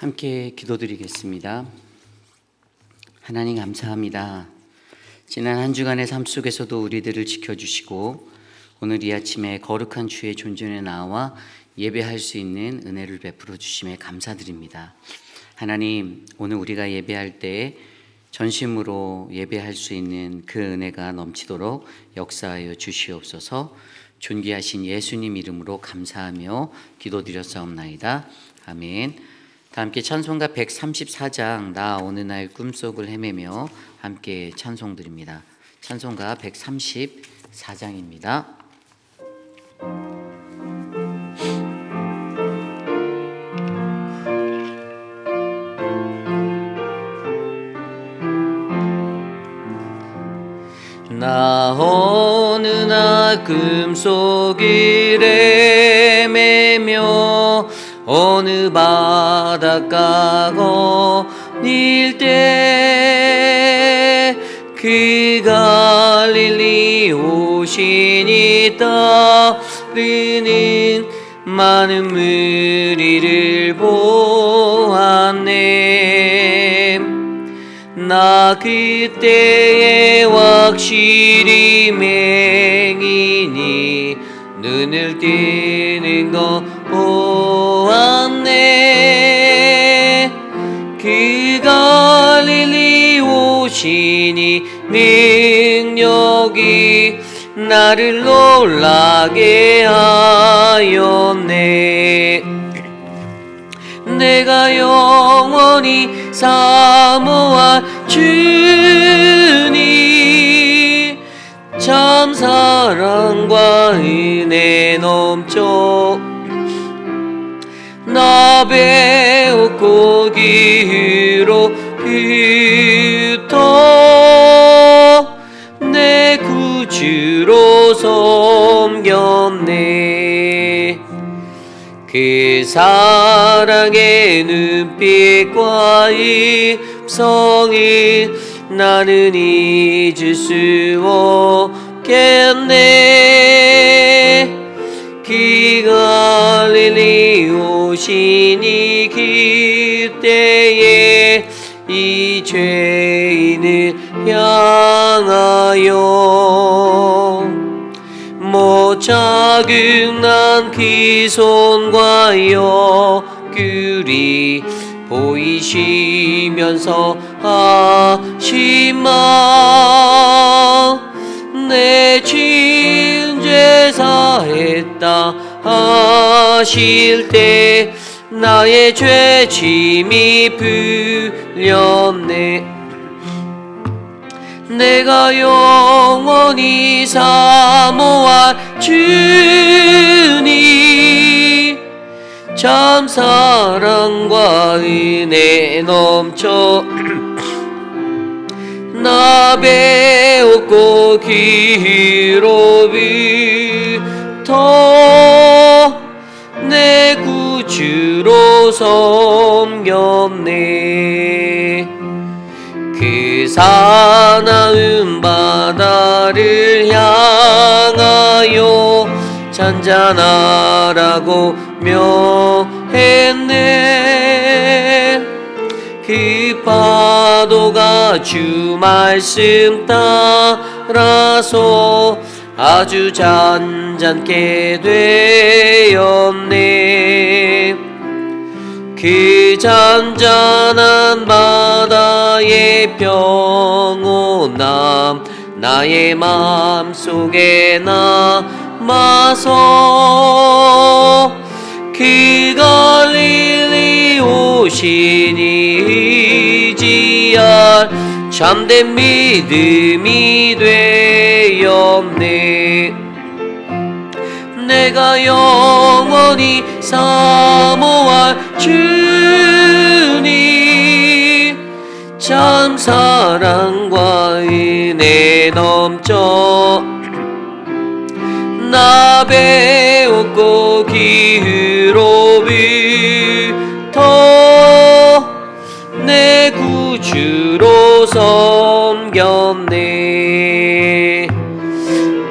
함께 기도드리겠습니다. 하나님 감사합니다. 지난 한 주간의 삶 속에서도 우리들을 지켜주시고 오늘 이 아침에 거룩한 주의 존전에 나와 예배할 수 있는 은혜를 베풀어 주심에 감사드립니다. 하나님, 오늘 우리가 예배할 때 전심으로 예배할 수 있는 그 은혜가 넘치도록 역사하여 주시옵소서. 존귀하신 예수님 이름으로 감사하며 기도드렸사옵나이다. 아멘. 다 함께 찬송가 134장 나 어느 날 꿈속을 헤매며 함께 찬송드립니다. 찬송가 134장입니다. 나 어느 날 꿈속을 헤매며 어느 바닷가 거닐 때 그 갈릴리 오신이 따르는 많은 무리를 보았네. 나 그때에 확실히 맹인이 눈을 뜨는 거 보았네. 그 갈릴리 오시니 능력이 나를 놀라게 하였네. 내가 영원히 사모할 주님, 참 사랑과 은혜 넘쳐 나 배웠고 기후로부터 내 구주로 섬겼네. 그 사랑의 눈빛과 입성이 나는 잊을 수 없겠네. 그 갈릴리 오시니 그때에 이 죄인을 향하여 못 자국난 그 손과 옆구리 보이시면서 하시마 내 죄 사했다 하실 때 나의 죄짐이 풀렸네. 내가 영원히 사모할 주님, 참 사랑과 은혜 넘쳐 나 배웠고 기로부터 내 구주로 섬겼네. 그 사나운 바다를 향하여 잔잔하라고 명했네. 그 파도가 주 말씀 따라서 아주 잔잔케 되었네. 그 잔잔한 바다의 평온함 나의 마음속에 남아서 그 갈릴리 오시니 의지할 참된 믿음이 되었네. 내가 영원히 사모할 주님, 참 사랑과 은혜 넘쳐 나 배웠고 기후로부터 내 구주로 섬겼네.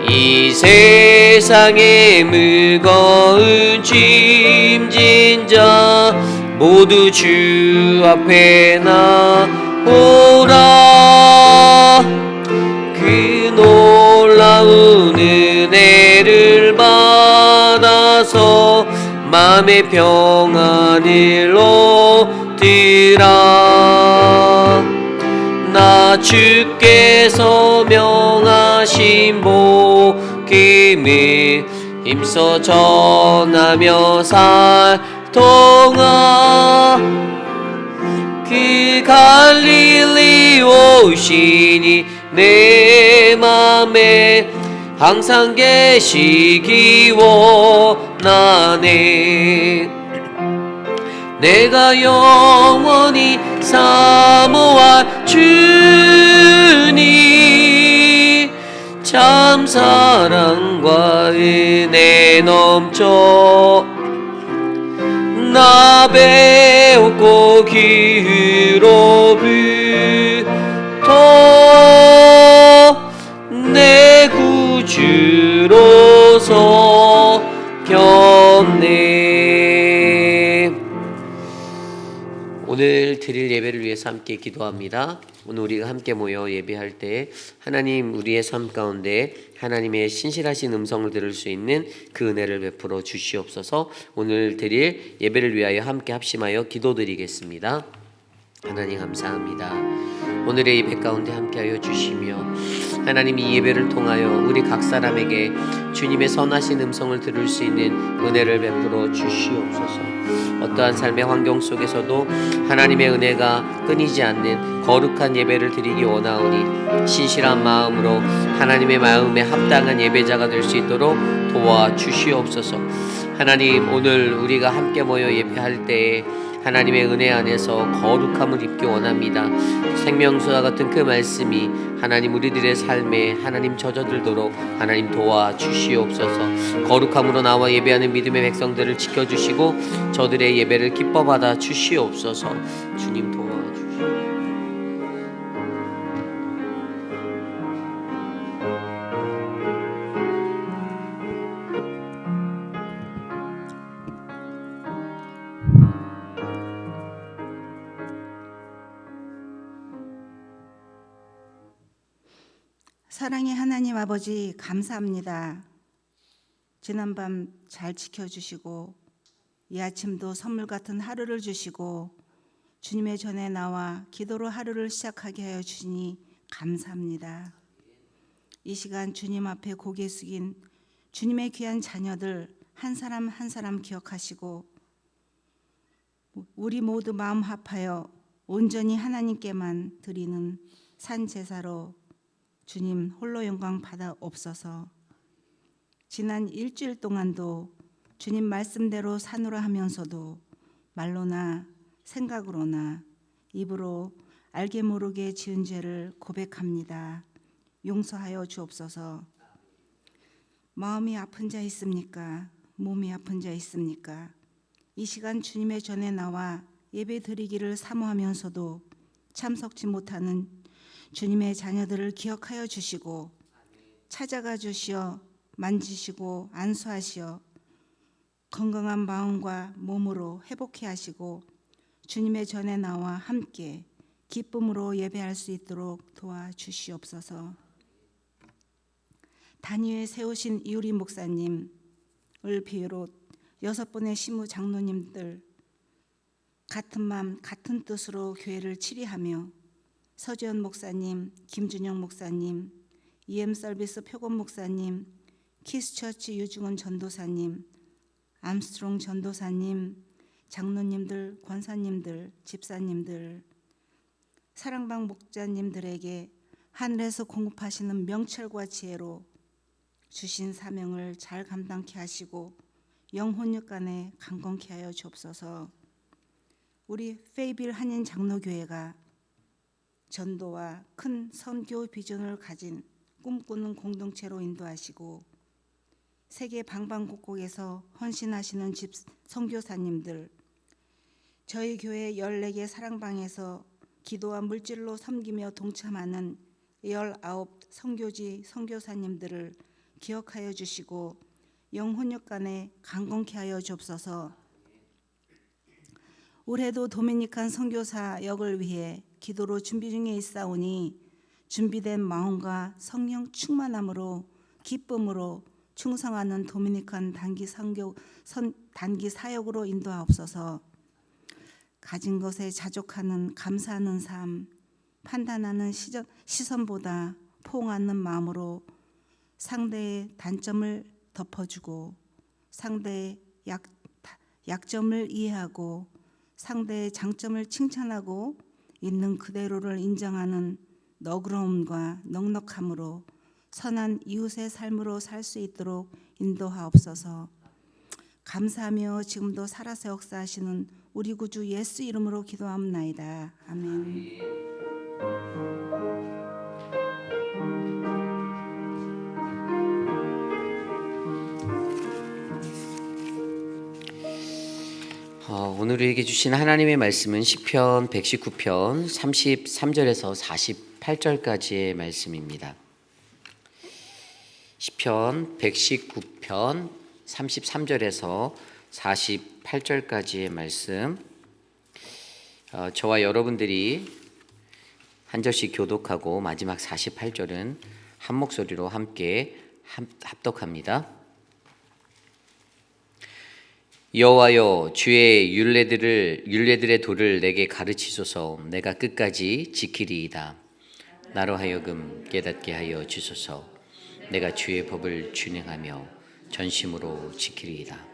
이 세상의 무거운 짐진 자 모두 주 앞에 나오라. 그 놀라운 은혜를 받아서 마음의 평안을 얻으라. 나 주께서 명하신 복음을 힘써 전하며 살동아. 그 갈릴리 오시니 내 맘에 항상 계시기 원하네. 내가 영원히 사모할 주님, 참 사랑과 은혜 넘쳐 나 배웠고 기로부터 내 구주로서 변네. 오늘 드릴 예배를 위해서 함께 기도합니다. 오늘 우리가 함께 모여 예배할 때 하나님 우리의 삶 가운데 하나님의 신실하신 음성을 들을 수 있는 그 은혜를 베풀어 주시옵소서. 오늘 드릴 예배를 위하여 함께 합심하여 기도드리겠습니다. 하나님 감사합니다. 오늘의 예배 가운데 함께하여 주시며 하나님 이 예배를 통하여 우리 각 사람에게 주님의 선하신 음성을 들을 수 있는 은혜를 베풀어 주시옵소서. 어떠한 삶의 환경 속에서도 하나님의 은혜가 끊이지 않는 거룩한 예배를 드리기 원하오니 신실한 마음으로 하나님의 마음에 합당한 예배자가 될 수 있도록 도와주시옵소서. 하나님 오늘 우리가 함께 모여 예배할 때에 하나님의 은혜 안에서 거룩함을 입기 원합니다. 생명수와 같은 그 말씀이 하나님 우리들의 삶에 하나님 젖어들도록 하나님 도와주시옵소서. 거룩함으로 나와 예배하는 믿음의 백성들을 지켜주시고 저들의 예배를 기뻐 받아 주시옵소서. 주님 도와주시옵소서. 사랑의 하나님 아버지 감사합니다. 지난밤 잘 지켜주시고 이 아침도 선물 같은 하루를 주시고 주님의 전에 나와 기도로 하루를 시작하게 하여 주시니 감사합니다. 이 시간 주님 앞에 고개 숙인 주님의 귀한 자녀들 한 사람 한 사람 기억하시고 우리 모두 마음 합하여 온전히 하나님께만 드리는 산 제사로 주님 홀로 영광 받아옵소서. 지난 일주일 동안도 주님 말씀대로 사노라 하면서도 말로나 생각으로나 입으로 알게 모르게 지은 죄를 고백합니다. 용서하여 주옵소서. 마음이 아픈 자 있습니까? 몸이 아픈 자 있습니까? 이 시간 주님의 전에 나와 예배 드리기를 사모하면서도 참석지 못하는 주님의 자녀들을 기억하여 주시고 찾아가 주시어 만지시고 안수하시어 건강한 마음과 몸으로 회복해 하시고 주님의 전에 나와 함께 기쁨으로 예배할 수 있도록 도와주시옵소서. 단위에 세우신 이우리 목사님을 비롯 6분의 시무 장로님들 같은 마음 같은 뜻으로 교회를 치리하며 서지현 목사님, 김준영 목사님, EM 서비스 표건 목사님, 키스처치 유중원 전도사님, 암스트롱 전도사님, 장로님들, 권사님들, 집사님들, 사랑방 목자님들에게 하늘에서 공급하시는 명철과 지혜로 주신 사명을 잘 감당케 하시고 영혼력 간에 강건케 하여 주옵소서. 우리 페이빌 한인 장로교회가 전도와 큰 선교 비전을 가진 꿈꾸는 공동체로 인도하시고 세계 방방곡곡에서 헌신하시는 집 선교사님들, 저희 교회 14개 사랑방에서 기도와 물질로 섬기며 동참하는 19 선교지 선교사님들을 기억하여 주시고 영혼력 간에 강건케 하여 주옵소서. 올해도 도미니칸 선교사 역을 위해 기도로 준비 중에 있사오니 준비된 마음과 성령 충만함으로 기쁨으로 충성하는 도미니칸 단기 사역으로 인도하옵소서. 가진 것에 자족하는 감사하는 삶, 판단하는 시선보다 포옹하는 마음으로 상대의 단점을 덮어주고 상대의 약점을 이해하고 상대의 장점을 칭찬하고 있는 그대로를 인정하는 너그러움과 넉넉함으로 선한 이웃의 삶으로 살 수 있도록 인도하옵소서. 감사하며 지금도 살아서 역사하시는 우리 구주 예수 이름으로 기도합나이다. 아멘. 오늘 우리에게 주신 하나님의 말씀은 시편 119편 33절에서 48절까지의 말씀입니다. 시편 119편 33절에서 48절까지의 말씀, 저와 여러분들이 한 절씩 교독하고 마지막 48절은 한 목소리로 함께 합독합니다. 여호와여, 주의 율례들의 도를 내게 가르치소서. 내가 끝까지 지키리이다. 나로 하여금 깨닫게 하여 주소서. 내가 주의 법을 준행하며 전심으로 지키리이다.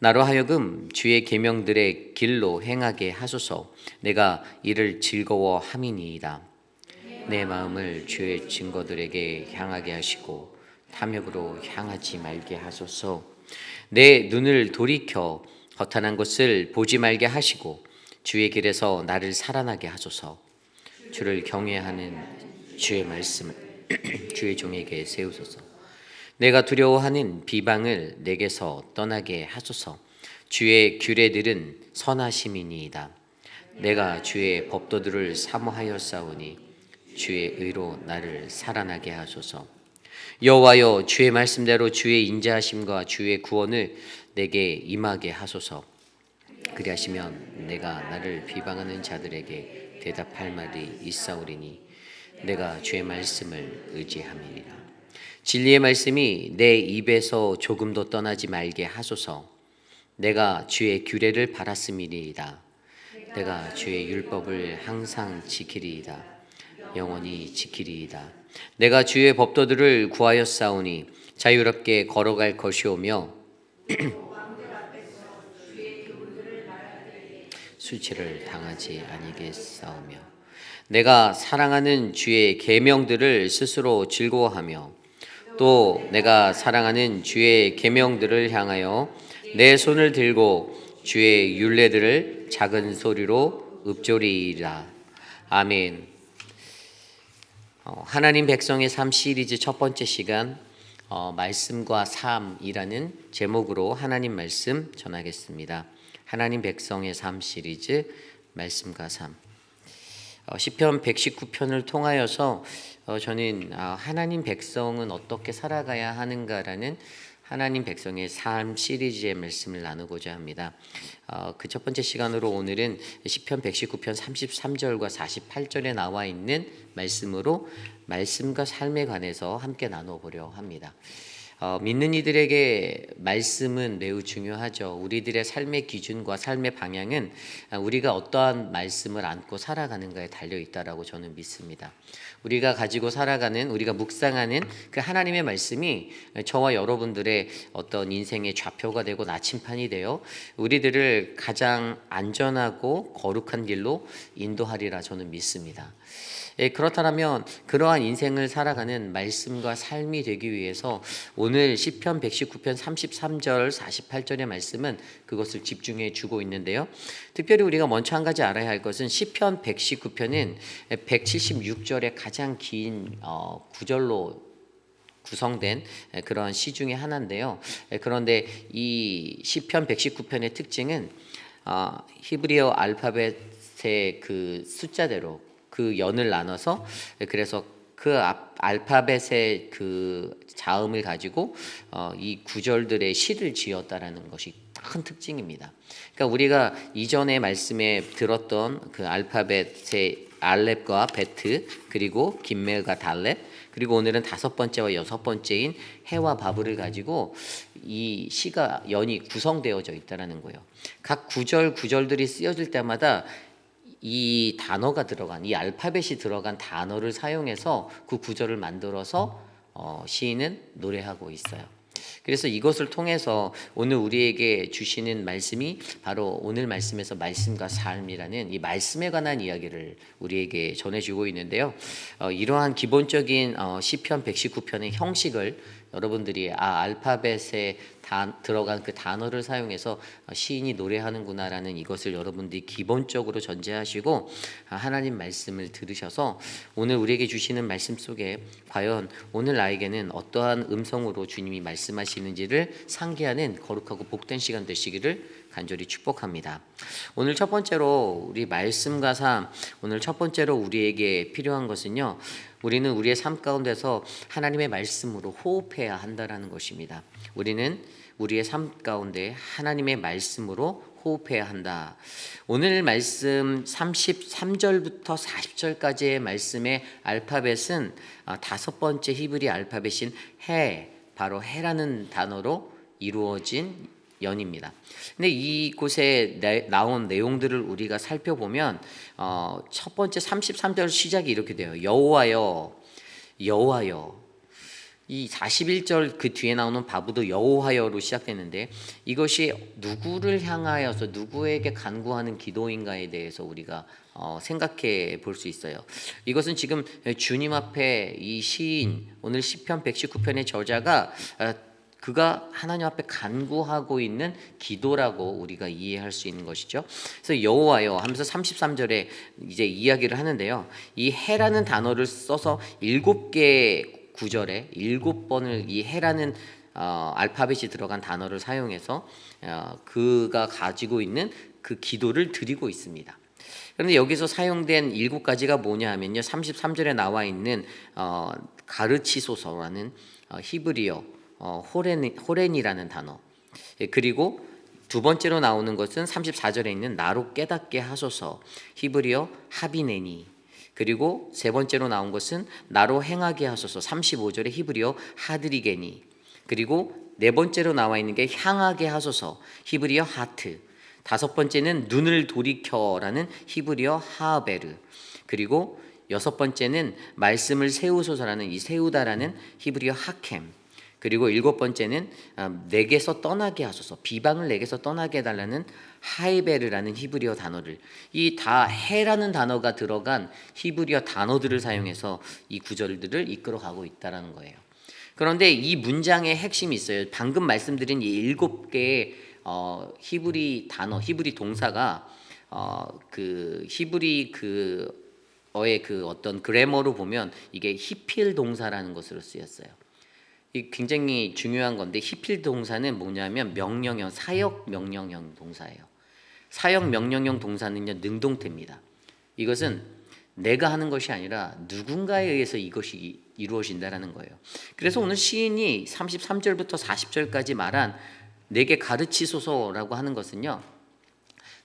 나로 하여금 주의 계명들의 길로 행하게 하소서. 내가 이를 즐거워함이니이다. 내 마음을 주의 증거들에게 향하게 하시고 탐욕으로 향하지 말게 하소서. 내 눈을 돌이켜 허탄한 것을 보지 말게 하시고 주의 길에서 나를 살아나게 하소서. 주를 경외하는 주의 말씀을 주의 종에게 세우소서. 내가 두려워하는 비방을 내게서 떠나게 하소서. 주의 규례들은 선하심이니이다. 내가 주의 법도들을 사모하였사오니 주의 의로 나를 살아나게 하소서. 여호와여, 주의 말씀대로 주의 인자하심과 주의 구원을 내게 임하게 하소서. 그리하시면 내가 나를 비방하는 자들에게 대답할 말이 있사오리니 내가 주의 말씀을 의지함이니라. 진리의 말씀이 내 입에서 조금도 떠나지 말게 하소서. 내가 주의 규례를 바랐음이니이다. 내가 주의 율법을 항상 지키리이다. 영원히 지키리이다. 내가 주의 법도들을 구하였사오니 자유롭게 걸어갈 것이오며 수치를 당하지 아니겠사오며 내가 사랑하는 주의 계명들을 스스로 즐거워하며 또 내가 사랑하는 주의 계명들을 향하여 내 손을 들고 주의 율례들을 작은 소리로 읊조리이다. 아멘. 하나님 백성의 삶 시리즈 첫 번째 시간, 말씀과 삶이라는 제목으로 하나님 말씀 전하겠습니다. 하나님 백성의 삶 시리즈, 말씀과 삶. 시편 119편을 통하여서 저는 하나님 백성은 어떻게 살아가야 하는가라는 하나님 백성의 삶 시리즈의 말씀을 나누고자 합니다. 그 첫 번째 시간으로 오늘은 시편 119편 33절과 48절에 나와 있는 말씀으로 말씀과 삶에 관해서 함께 나눠보려 합니다. 믿는 이들에게 말씀은 매우 중요하죠. 우리들의 삶의 기준과 삶의 방향은 우리가 어떠한 말씀을 안고 살아가는가에 달려있다라고 저는 믿습니다. 우리가 가지고 살아가는, 우리가 묵상하는 그 하나님의 말씀이 저와 여러분들의 어떤 인생의 좌표가 되고 나침판이 되어 우리들을 가장 안전하고 거룩한 길로 인도하리라 저는 믿습니다. 그렇다면 그러한 인생을 살아가는 말씀과 삶이 되기 위해서 오늘 시편 119편 33절 48절의 말씀은 그것을 집중해 주고 있는데요. 특별히 우리가 먼저 한 가지 알아야 할 것은 시편 119편은 176절의 가장 긴 구절로 구성된 그런 시 중에 하나인데요. 그런데 이 시편 119편의 특징은 히브리어 알파벳의 그 숫자대로 그 연을 나눠서 그래서 그 알파벳의 그 자음을 가지고 이 구절들의 시를 지었다라는 것이 큰 특징입니다. 그러니까 우리가 이전에 말씀에 들었던 그 알파벳의 알렙과 베트, 그리고 김멜과 달렙, 그리고 오늘은 5번째와 6번째인 해와 바브를 가지고 이 시가 연이 구성되어져 있다라는 거예요. 각 구절들이 쓰여질 때마다 이 단어가 들어간, 이 알파벳이 들어간 단어를 사용해서 그 구절을 만들어서 시인은 노래하고 있어요. 그래서 이것을 통해서 오늘 우리에게 주시는 말씀이 바로 오늘 말씀에서 말씀과 삶이라는 이 말씀에 관한 이야기를 우리에게 전해주고 있는데요. 이러한 기본적인 시편 119편의 형식을 여러분들이 알파벳에 들어간 그 단어를 사용해서 시인이 노래하는구나라는 이것을 여러분들이 기본적으로 전제하시고 하나님 말씀을 들으셔서 오늘 우리에게 주시는 말씀 속에 과연 오늘 나에게는 어떠한 음성으로 주님이 말씀하시는지를 상기하는 거룩하고 복된 시간 되시기를 간절히 축복합니다. 오늘 첫 번째로 우리 말씀과 삶, 오늘 첫 번째로 우리에게 필요한 것은요, 우리는 우리의 삶 가운데서 하나님의 말씀으로 호흡해야 한다라는 것입니다. 우리는 우리의 삶 가운데 하나님의 말씀으로 호흡해야 한다. 오늘 말씀 33절부터 40절까지의 말씀의 알파벳은 5번째 히브리 알파벳인 해, 바로 해라는 단어로 이루어진 연입니다. 근데 이곳에 나온 내용들을 우리가 살펴보면 첫 번째 33절 시작이 이렇게 돼요. 여호와여, 여호와여. 이 41절 그 뒤에 나오는 바브도 여호와여로 시작되는데 이것이 누구를 향하여서 누구에게 간구하는 기도인가에 대해서 우리가 생각해 볼 수 있어요. 이것은 지금 주님 앞에 이 시인, 오늘 시편 119편의 저자가 그가 하나님 앞에 간구하고 있는 기도라고 우리가 이해할 수 있는 것이죠. 그래서 여호와여 하면서 33절에 이제 이야기를 하는데요. 이 해라는 단어를 써서 7개의 구절에 7번을 이 해라는 알파벳이 들어간 단어를 사용해서 그가 가지고 있는 그 기도를 드리고 있습니다. 그런데 여기서 사용된 7가지가 뭐냐 하면요. 33절에 나와 있는 가르치소서라는 히브리어 호렌이라는 단어, 그리고 두 번째로 나오는 것은 34절에 있는 나로 깨닫게 하소서, 히브리어 하비네니, 그리고 세 번째로 나온 것은 나로 행하게 하소서, 35절에 히브리어 하드리게니, 그리고 네 번째로 나와 있는 게 향하게 하소서, 히브리어 하트, 다섯 번째는 눈을 돌이켜라는 히브리어 하베르, 그리고 여섯 번째는 말씀을 세우소서라는 이 세우다라는 히브리어 하켐, 그리고 일곱 번째는 내게서 떠나게 하소서, 비방을 내게서 떠나게 해달라는 하이베르라는 히브리어 단어를, 이 다 해라는 단어가 들어간 히브리어 단어들을 사용해서 이 구절들을 이끌어가고 있다는 거예요. 그런데 이 문장의 핵심이 있어요. 방금 말씀드린 이 7개의 히브리 단어, 히브리 동사가 그 히브리 어의 그 어떤 그래머로 보면 이게 히필 동사라는 것으로 쓰였어요. 이 굉장히 중요한 건데, 히필 동사는 뭐냐면 명령형, 사역 명령형 동사예요. 사역 명령형 동사는요, 능동태입니다. 이것은 내가 하는 것이 아니라 누군가에 의해서 이것이 이루어진다라는 거예요. 그래서 오늘 시인이 33절부터 40절까지 말한 내게 가르치소서라고 하는 것은요,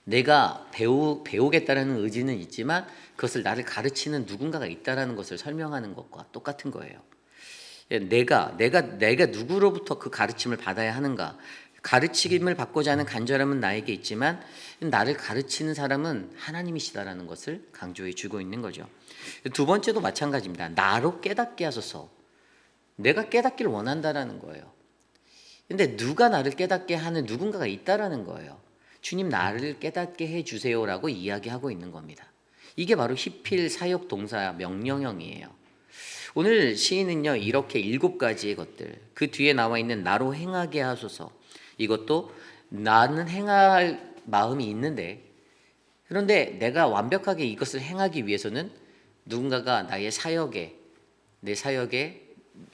내가 배우겠다라는 의지는 있지만 그것을 나를 가르치는 누군가가 있다라는 것을 설명하는 것과 똑같은 거예요. 내가 누구로부터 그 가르침을 받아야 하는가? 가르침을 받고자 하는 간절함은 나에게 있지만 나를 가르치는 사람은 하나님이시다라는 것을 강조해 주고 있는 거죠. 두 번째도 마찬가지입니다. 나로 깨닫게 하소서. 내가 깨닫기를 원한다라는 거예요. 근데 누가 나를 깨닫게 하는 누군가가 있다라는 거예요. 주님, 나를 깨닫게 해 주세요라고 이야기하고 있는 겁니다. 이게 바로 히필 사역 동사 명령형이에요. 오늘 시인은요, 이렇게 7가지의 것들, 그 뒤에 나와 있는 나로 행하게 하소서, 이것도 나는 행할 마음이 있는데, 그런데 내가 완벽하게 이것을 행하기 위해서는 누군가가 내 사역에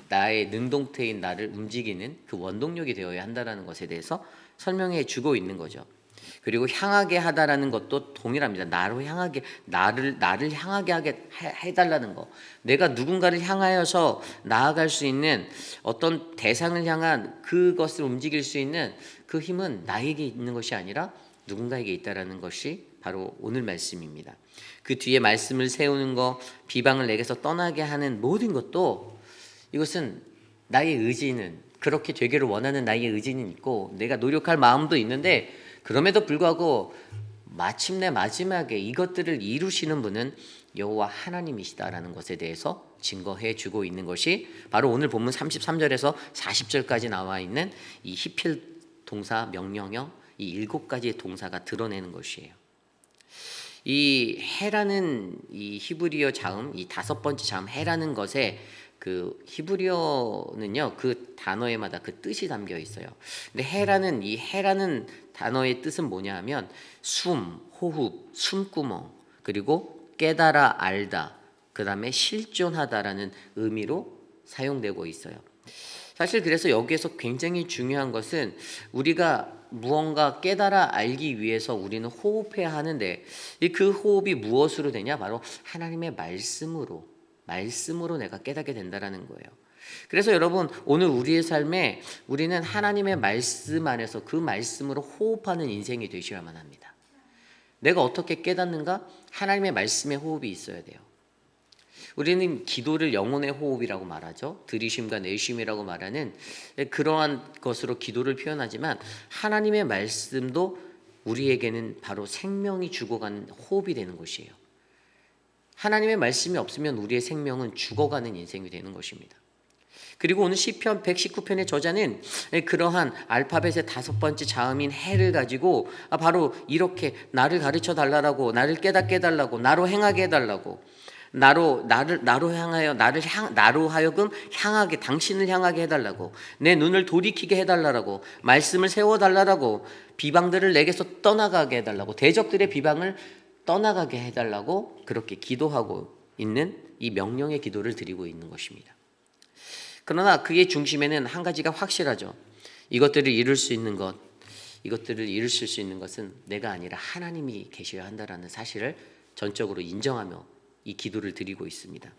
나의 능동태인 나를 움직이는 그 원동력이 되어야 한다는 것에 대해서 설명해 주고 있는 거죠. 그리고 향하게 하다라는 것도 동일합니다. 나를 향하게 하게 해달라는 거. 내가 누군가를 향하여서 나아갈 수 있는 어떤 대상을 향한 그것을 움직일 수 있는 그 힘은 나에게 있는 것이 아니라 누군가에게 있다라는 것이 바로 오늘 말씀입니다. 그 뒤에 말씀을 세우는 거, 비방을 내게서 떠나게 하는 모든 것도 이것은 나의 의지는 그렇게 되기를 원하는 나의 의지는 있고 내가 노력할 마음도 있는데 그럼에도 불구하고 마침내 마지막에 이것들을 이루시는 분은 여호와 하나님이시다라는 것에 대해서 증거해 주고 있는 것이 바로 오늘 본문 33절에서 40절까지 나와 있는 이 히필 동사 명령형 이 7가지의 동사가 드러내는 것이에요. 이 해라는 이 히브리어 자음, 이 5번째 자음 해라는 것에 그 히브리어는요 그 단어에마다 그 뜻이 담겨 있어요. 근데 해라는 단어의 뜻은 뭐냐 하면 숨, 호흡, 숨구멍, 그리고 깨달아 알다, 그 다음에 실존하다라는 의미로 사용되고 있어요. 사실 그래서 여기에서 굉장히 중요한 것은 우리가 무언가 깨달아 알기 위해서 우리는 호흡해야 하는데 그 호흡이 무엇으로 되냐? 바로 하나님의 말씀으로 내가 깨닫게 된다라는 거예요. 그래서 여러분 오늘 우리의 삶에 우리는 하나님의 말씀 안에서 그 말씀으로 호흡하는 인생이 되셔야만 합니다. 내가 어떻게 깨닫는가? 하나님의 말씀에 호흡이 있어야 돼요. 우리는 기도를 영혼의 호흡이라고 말하죠. 들이쉼과 내쉼이라고 말하는 그러한 것으로 기도를 표현하지만 하나님의 말씀도 우리에게는 바로 생명이 죽어가는 호흡이 되는 것이에요. 하나님의 말씀이 없으면 우리의 생명은 죽어가는 인생이 되는 것입니다. 그리고 오늘 시편 119편의 저자는 그러한 알파벳의 5번째 자음인 해를 가지고 바로 이렇게 나를 가르쳐 달라고, 나를 깨닫게 해달라고, 나로 행하게 해달라고, 나로 하여금 향하게, 당신을 향하게 해달라고, 내 눈을 돌이키게 해달라고, 말씀을 세워달라고, 비방들을 내게서 떠나가게 해달라고, 대적들의 비방을 떠나가게 해달라고 그렇게 기도하고 있는 이 명령의 기도를 드리고 있는 것입니다. 그러나 그의 중심에는 한 가지가 확실하죠. 이것들을 이룰 수 있는 것은 내가 아니라 하나님이 계셔야 한다라는 사실을 전적으로 인정하며 이 기도를 드리고 있습니다.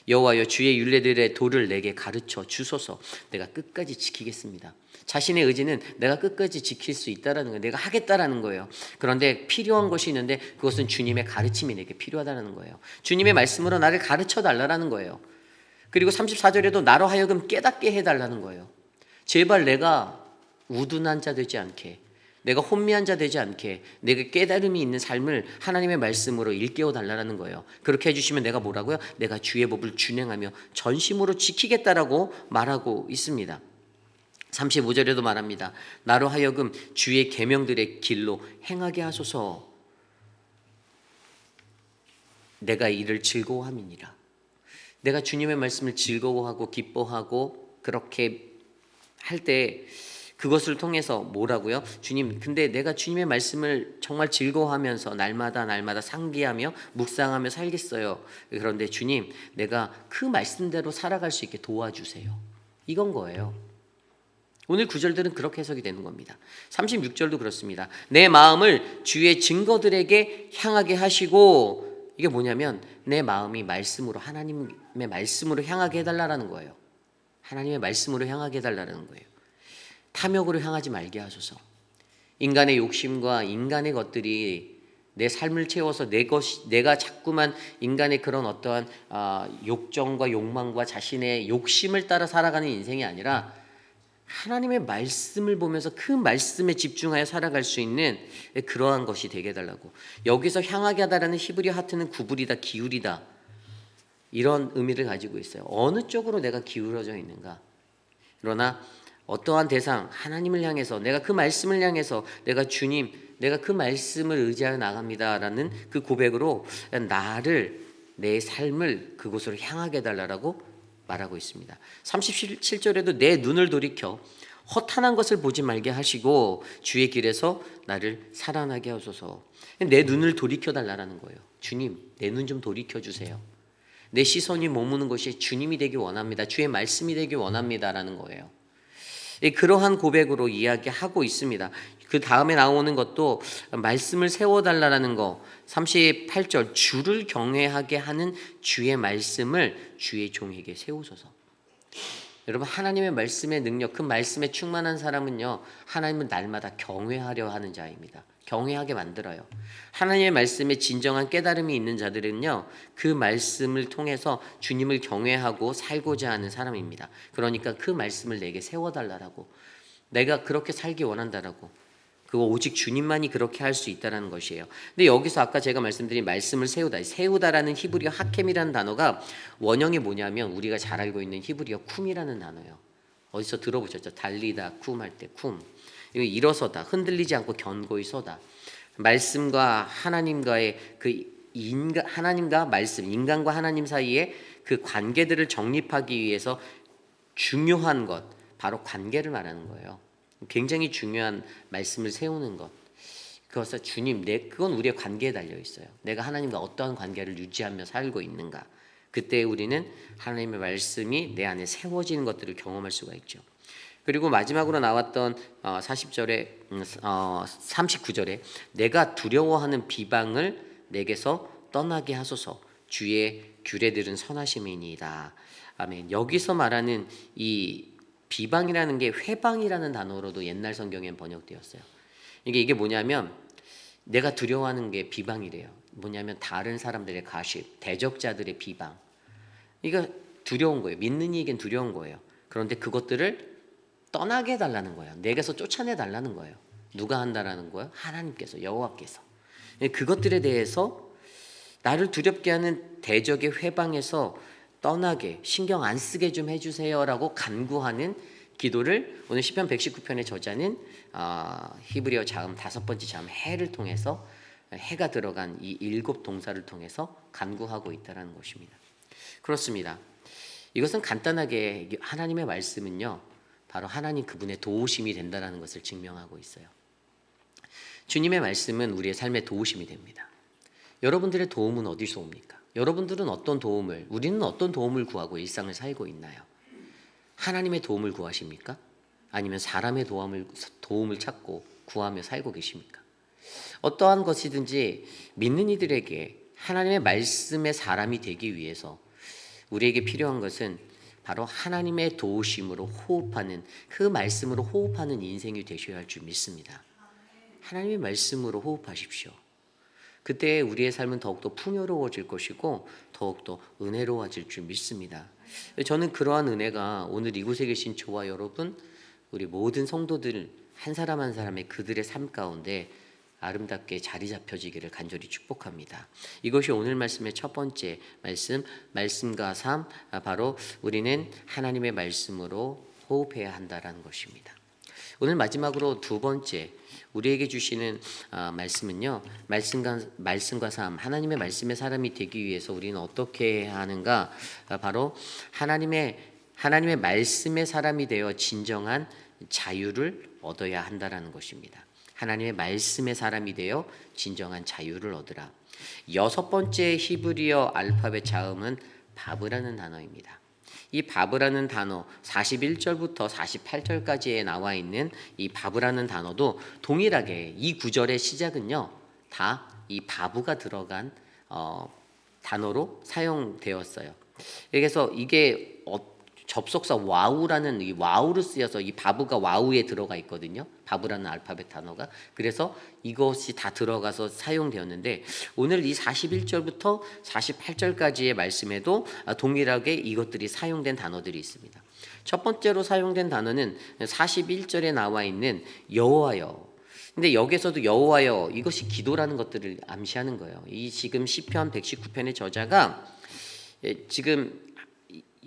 여호와여 주의 율례들의 도를 내게 가르쳐 주소서. 내가 끝까지 지키겠습니다. 자신의 의지는 내가 끝까지 지킬 수 있다라는 거예요. 내가 하겠다라는 거예요. 그런데 필요한 것이 있는데 그것은 주님의 가르침이 내게 필요하다는 거예요. 주님의 말씀으로 나를 가르쳐 달라는 거예요. 그리고 34절에도 나로 하여금 깨닫게 해달라는 거예요. 제발 내가 우둔한 자 되지 않게, 내가 혼미한 자 되지 않게 내가 깨달음이 있는 삶을 하나님의 말씀으로 일깨워 달라는 거예요. 그렇게 해주시면 내가 뭐라고요? 내가 주의 법을 준행하며 전심으로 지키겠다라고 말하고 있습니다. 35절에도 말합니다. 나로 하여금 주의 계명들의 길로 행하게 하소서. 내가 이를 즐거워함이니라. 내가 주님의 말씀을 즐거워하고 기뻐하고 그렇게 할 때 그것을 통해서 뭐라고요? 주님, 근데 내가 주님의 말씀을 정말 즐거워하면서 날마다 상기하며 묵상하며 살겠어요. 그런데 주님, 내가 그 말씀대로 살아갈 수 있게 도와주세요. 이건 거예요. 오늘 구절들은 그렇게 해석이 되는 겁니다. 36절도 그렇습니다. 내 마음을 주의 증거들에게 향하게 하시고, 이게 뭐냐면 내 마음이 말씀으로, 하나님의 말씀으로 향하게 해달라는 거예요. 하나님의 말씀으로 향하게 해달라는 거예요. 탐욕으로 향하지 말게 하소서. 인간의 욕심과 인간의 것들이 내 삶을 채워서 내가 자꾸만 인간의 그런 어떠한 욕정과 욕망과 자신의 욕심을 따라 살아가는 인생이 아니라 하나님의 말씀을 보면서 그 말씀에 집중하여 살아갈 수 있는 그러한 것이 되게 해달라고. 여기서 향하게 하다라는 히브리 하트는 구부리다, 기울이다, 이런 의미를 가지고 있어요. 어느 쪽으로 내가 기울어져 있는가. 그러나 어떠한 대상, 하나님을 향해서, 내가 그 말씀을 향해서, 내가 주님, 내가 그 말씀을 의지하여 나갑니다라는 그 고백으로 내 삶을 그곳으로 향하게 해달라고 말하고 있습니다. 37절에도 내 눈을 돌이켜 허탄한 것을 보지 말게 하시고 주의 길에서 나를 살아나게 하소서. 내 눈을 돌이켜 달라는 거예요. 주님, 내 눈 좀 돌이켜 주세요. 내 시선이 머무는 것이 주님이 되기 원합니다. 주의 말씀이 되기 원합니다라는 거예요. 그러한 고백으로 이야기하고 있습니다. 그 다음에 나오는 것도 말씀을 세워달라는 거. 38절 주를 경외하게 하는 주의 말씀을 주의 종에게 세우소서. 여러분, 하나님의 말씀의 능력, 그 말씀에 충만한 사람은요, 하나님은 날마다 경외하려 하는 자입니다. 경외하게 만들어요. 하나님의 말씀에 진정한 깨달음이 있는 자들은요, 그 말씀을 통해서 주님을 경외하고 살고자 하는 사람입니다. 그러니까 그 말씀을 내게 세워달라고, 내가 그렇게 살기 원한다라고, 그거 오직 주님만이 그렇게 할 수 있다는 것이에요. 근데 여기서 아까 제가 말씀드린 말씀을 세우다라는 히브리어 하켐이라는 단어가 원형이 뭐냐면 우리가 잘 알고 있는 히브리어 쿰이라는 단어예요. 어디서 들어보셨죠? 달리다, 쿰 할 때 쿰. 이거 일어서다, 흔들리지 않고 견고히 서다. 말씀과 하나님과의 하나님과 말씀, 인간과 하나님 사이의 그 관계들을 정립하기 위해서 중요한 것, 바로 관계를 말하는 거예요. 굉장히 중요한 말씀을 세우는 것. 그것은 주님, 그건 우리의 관계에 달려 있어요. 내가 하나님과 어떠한 관계를 유지하며 살고 있는가. 그때 우리는 하나님의 말씀이 내 안에 세워지는 것들을 경험할 수가 있죠. 그리고 마지막으로 나왔던 40절에 39절에 내가 두려워하는 비방을 내게서 떠나게 하소서. 주의 규례들은 선하심이니이다. 아멘. 여기서 말하는 이 비방이라는 게 회방이라는 단어로도 옛날 성경엔 번역되었어요. 이게 뭐냐면 내가 두려워하는 게 비방이래요. 뭐냐면 다른 사람들의 가십, 대적자들의 비방. 이거 두려운 거예요. 믿는 이에겐 두려운 거예요. 그런데 그것들을 떠나게 해달라는 거예요. 내게서 쫓아내 달라는 거예요. 누가 한다라는 거예요? 하나님께서, 여호와께서. 그것들에 대해서 나를 두렵게 하는 대적의 회방에서 떠나게, 신경 안 쓰게 좀 해주세요라고 간구하는 기도를 오늘 시편 119편의 저자는 히브리어 자음 5번째 자음 해를 통해서, 해가 들어간 이 7 동사를 통해서 간구하고 있다는 것입니다. 그렇습니다. 이것은 간단하게 하나님의 말씀은요, 바로 하나님 그분의 도우심이 된다는 것을 증명하고 있어요. 주님의 말씀은 우리의 삶의 도우심이 됩니다. 여러분들의 도움은 어디서 옵니까? 여러분들은 우리는 어떤 도움을 구하고 일상을 살고 있나요? 하나님의 도움을 구하십니까? 아니면 사람의 도움을 찾고 구하며 살고 계십니까? 어떠한 것이든지 믿는 이들에게 하나님의 말씀의 사람이 되기 위해서 우리에게 필요한 것은 바로 하나님의 도우심으로 호흡하는, 그 말씀으로 호흡하는 인생이 되셔야 할 줄 믿습니다. 하나님의 말씀으로 호흡하십시오. 그때 우리의 삶은 더욱더 풍요로워질 것이고 더욱더 은혜로워질 줄 믿습니다. 저는 그러한 은혜가 오늘 이곳에 계신 저와 여러분, 우리 모든 성도들 한 사람 한 사람의 그들의 삶 가운데 아름답게 자리 잡혀지기를 간절히 축복합니다. 이것이 오늘 말씀의 첫 번째 말씀과 삶, 바로 우리는 하나님의 말씀으로 호흡해야 한다라는 것입니다. 오늘 마지막으로 두 번째 우리에게 주시는 말씀은요, 말씀과 삶, 하나님의 말씀의 사람이 되기 위해서 우리는 어떻게 해야 하는가? 바로 하나님의 말씀의 사람이 되어 진정한 자유를 얻어야 한다라는 것입니다. 하나님의 말씀의 사람이 되어 진정한 자유를 얻으라. 6번째 히브리어 알파벳 자음은 바브라는 단어입니다. 이 바브라는 단어 41절부터 48절까지에 나와 있는 이 바브라는 단어도 동일하게 이 구절의 시작은요, 다 이 바브가 들어간 단어로 사용되었어요. 그래서 이게 접속사 와우라는 이 와우로 쓰여서 이 바브가 와우에 들어가 있거든요. 바브라는 알파벳 단어가. 그래서 이것이 다 들어가서 사용되었는데 오늘 이 41절부터 48절까지의 말씀에도 동일하게 이것들이 사용된 단어들이 있습니다. 첫 번째로 사용된 단어는 41절에 나와 있는 여호와여. 근데 여기서도 여호와여, 이것이 기도라는 것들을 암시하는 거예요. 이 지금 시편 119편의 저자가 지금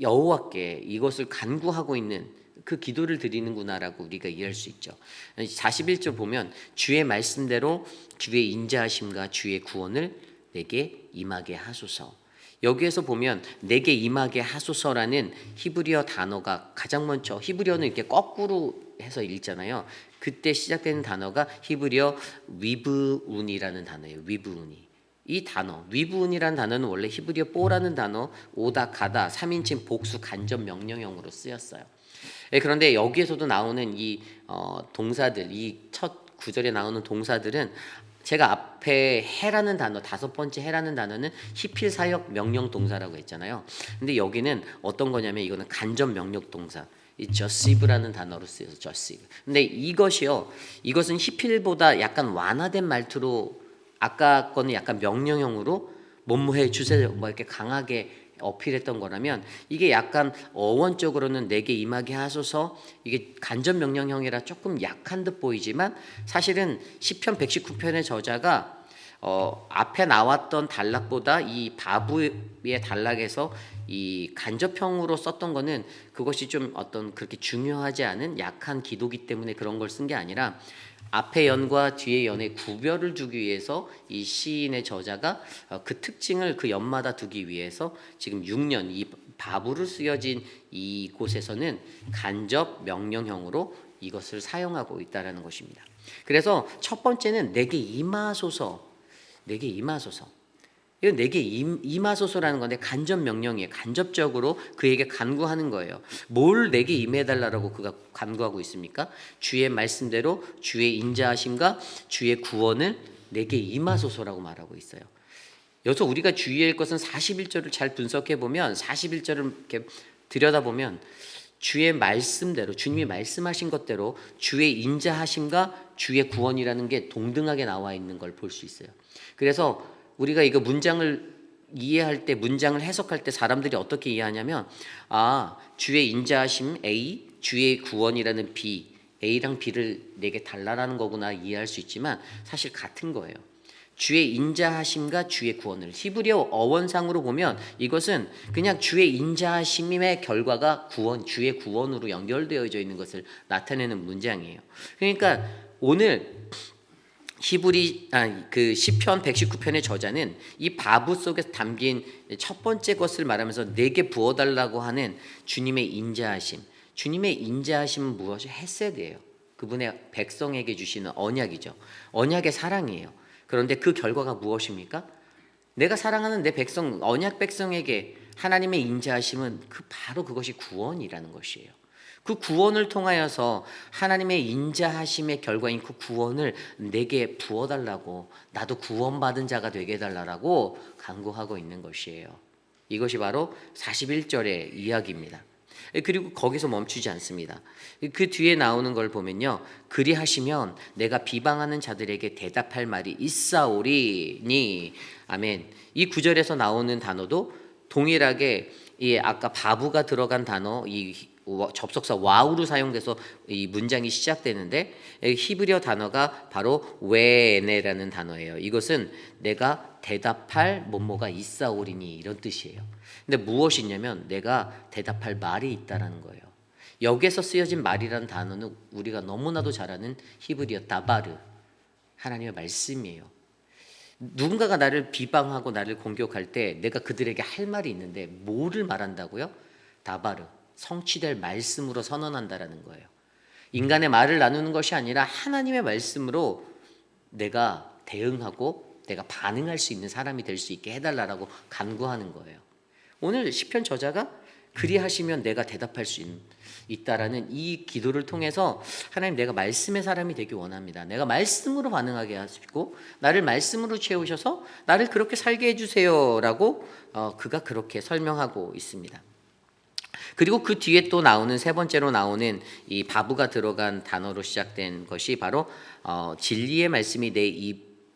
여호와께 이것을 간구하고 있는 그 기도를 드리는구나라고 우리가 이해할 수 있죠. 41절 보면 주의 말씀대로 주의 인자하심과 주의 구원을 내게 임하게 하소서. 여기에서 보면 내게 임하게 하소서라는 히브리어 단어가 가장 먼저, 히브리어는 이렇게 거꾸로 해서 읽잖아요. 그때 시작되는 단어가 히브리어 위브운이라는 단어예요. 위브운이. 이 단어 위브운이라는 단어는 원래 히브리어 뽀라는 단어 오다 가다 3인칭 복수 간접 명령형으로 쓰였어요. 그런데 여기에서도 나오는 이 동사들, 이 첫 구절에 나오는 동사들은 제가 앞에 해라는 단어, 5번째 해라는 단어는 히필 사역 명령 동사라고 했잖아요. 근데 여기는 어떤 거냐면 이거는 간접 명령 동사. 이 저시브라는 단어로 쓰여서 저시브. 근데 이것은 히필보다 약간 완화된 말투로, 아까 거는 약간 명령형으로 뭐뭐해 주세요 뭐 이렇게 강하게 어필했던 거라면, 이게 약간 어원적으로는 내게 임하게 하소서, 이게 간접 명령형이라 조금 약한 듯 보이지만 사실은 시편 119편의 저자가 앞에 나왔던 단락보다 이 바부의 단락에서 이 간접형으로 썼던 거는 그것이 좀 어떤 그렇게 중요하지 않은 약한 기도기 때문에 그런 걸 쓴 게 아니라, 앞에 연과 뒤에 연의 구별을 두기 위해서 이 시인의 저자가 그 특징을 그 연마다 두기 위해서 지금 6년 이 바부로 쓰여진 이곳에서는 간접 명령형으로 이것을 사용하고 있다라는 것입니다. 그래서 첫 번째는 내게 임하소서, 내게 임하소서. 이건 내게 임하소서라는 건데 간접 명령이에요. 간접적으로 그에게 간구하는 거예요. 뭘 내게 임해달라고 그가 간구하고 있습니까? 주의 말씀대로 주의 인자하심과 주의 구원을 내게 임하소서라고 말하고 있어요. 여기서 우리가 주의할 것은 41절을 잘 분석해 보면, 41절을 이렇게 들여다보면 주의 말씀대로, 주님이 말씀하신 것대로 주의 인자하심과 주의 구원이라는 게 동등하게 나와 있는 걸 볼 수 있어요. 그래서 우리가 이거 문장을 이해할 때, 문장을 해석할 때 사람들이 어떻게 이해하냐면, 주의 인자하심 A, 주의 구원이라는 B, A랑 B를 내게 달라라는 거구나 이해할 수 있지만 사실 같은 거예요. 주의 인자하심과 주의 구원을 히브리어 어원상으로 보면 이것은 그냥 주의 인자하심의 결과가 주의 구원으로 연결되어져 있는 것을 나타내는 문장이에요. 그러니까 오늘 그 시편 119편의 저자는 이 바부 속에 담긴 첫 번째 것을 말하면서 내게 부어달라고 하는 주님의 인자하심. 주님의 인자하심은 무엇이? 헤세드예요. 그분의 백성에게 주시는 언약이죠. 언약의 사랑이에요. 그런데 그 결과가 무엇입니까? 내가 사랑하는 내 백성, 언약 백성에게 하나님의 인자하심은 바로 그것이 구원이라는 것이에요. 그 구원을 통하여서 하나님의 인자하심의 결과인 그 구원을 내게 부어달라고, 나도 구원받은 자가 되게 해달라고 간구하고 있는 것이에요. 이것이 바로 41절의 이야기입니다. 그리고 거기서 멈추지 않습니다. 그 뒤에 나오는 걸 보면요, 그리하시면 내가 비방하는 자들에게 대답할 말이 있사오리니. 아멘. 이 구절에서 나오는 단어도 동일하게 아까 바부가 들어간 단어, 이 접속사 와우로 사용돼서 이 문장이 시작되는데, 히브리어 단어가 바로 웨네라는 단어예요. 이것은 내가 대답할 뭐뭐가 있사오리니 이런 뜻이에요. 근데 무엇이냐면 내가 대답할 말이 있다라는 거예요. 여기에서 쓰여진 말이라는 단어는 우리가 너무나도 잘 아는 히브리어 다바르, 하나님의 말씀이에요. 누군가가 나를 비방하고 나를 공격할 때 내가 그들에게 할 말이 있는데 뭐를 말한다고요? 다바르, 성취될 말씀으로 선언한다라는 거예요. 인간의 말을 나누는 것이 아니라 하나님의 말씀으로 내가 대응하고 내가 반응할 수 있는 사람이 될 수 있게 해달라고 간구하는 거예요. 오늘 시편 저자가 그리하시면 내가 대답할 수 있다라는 이 기도를 통해서 하나님, 내가 말씀의 사람이 되기 원합니다. 내가 말씀으로 반응하게 하시고 나를 말씀으로 채우셔서 나를 그렇게 살게 해주세요라고 그가 그렇게 설명하고 있습니다. 그리고 그 뒤에 또 나오는 세 번째로 나오는 이 바부가 들어간 단어로 시작된 것이 바로 진리의 말씀이 내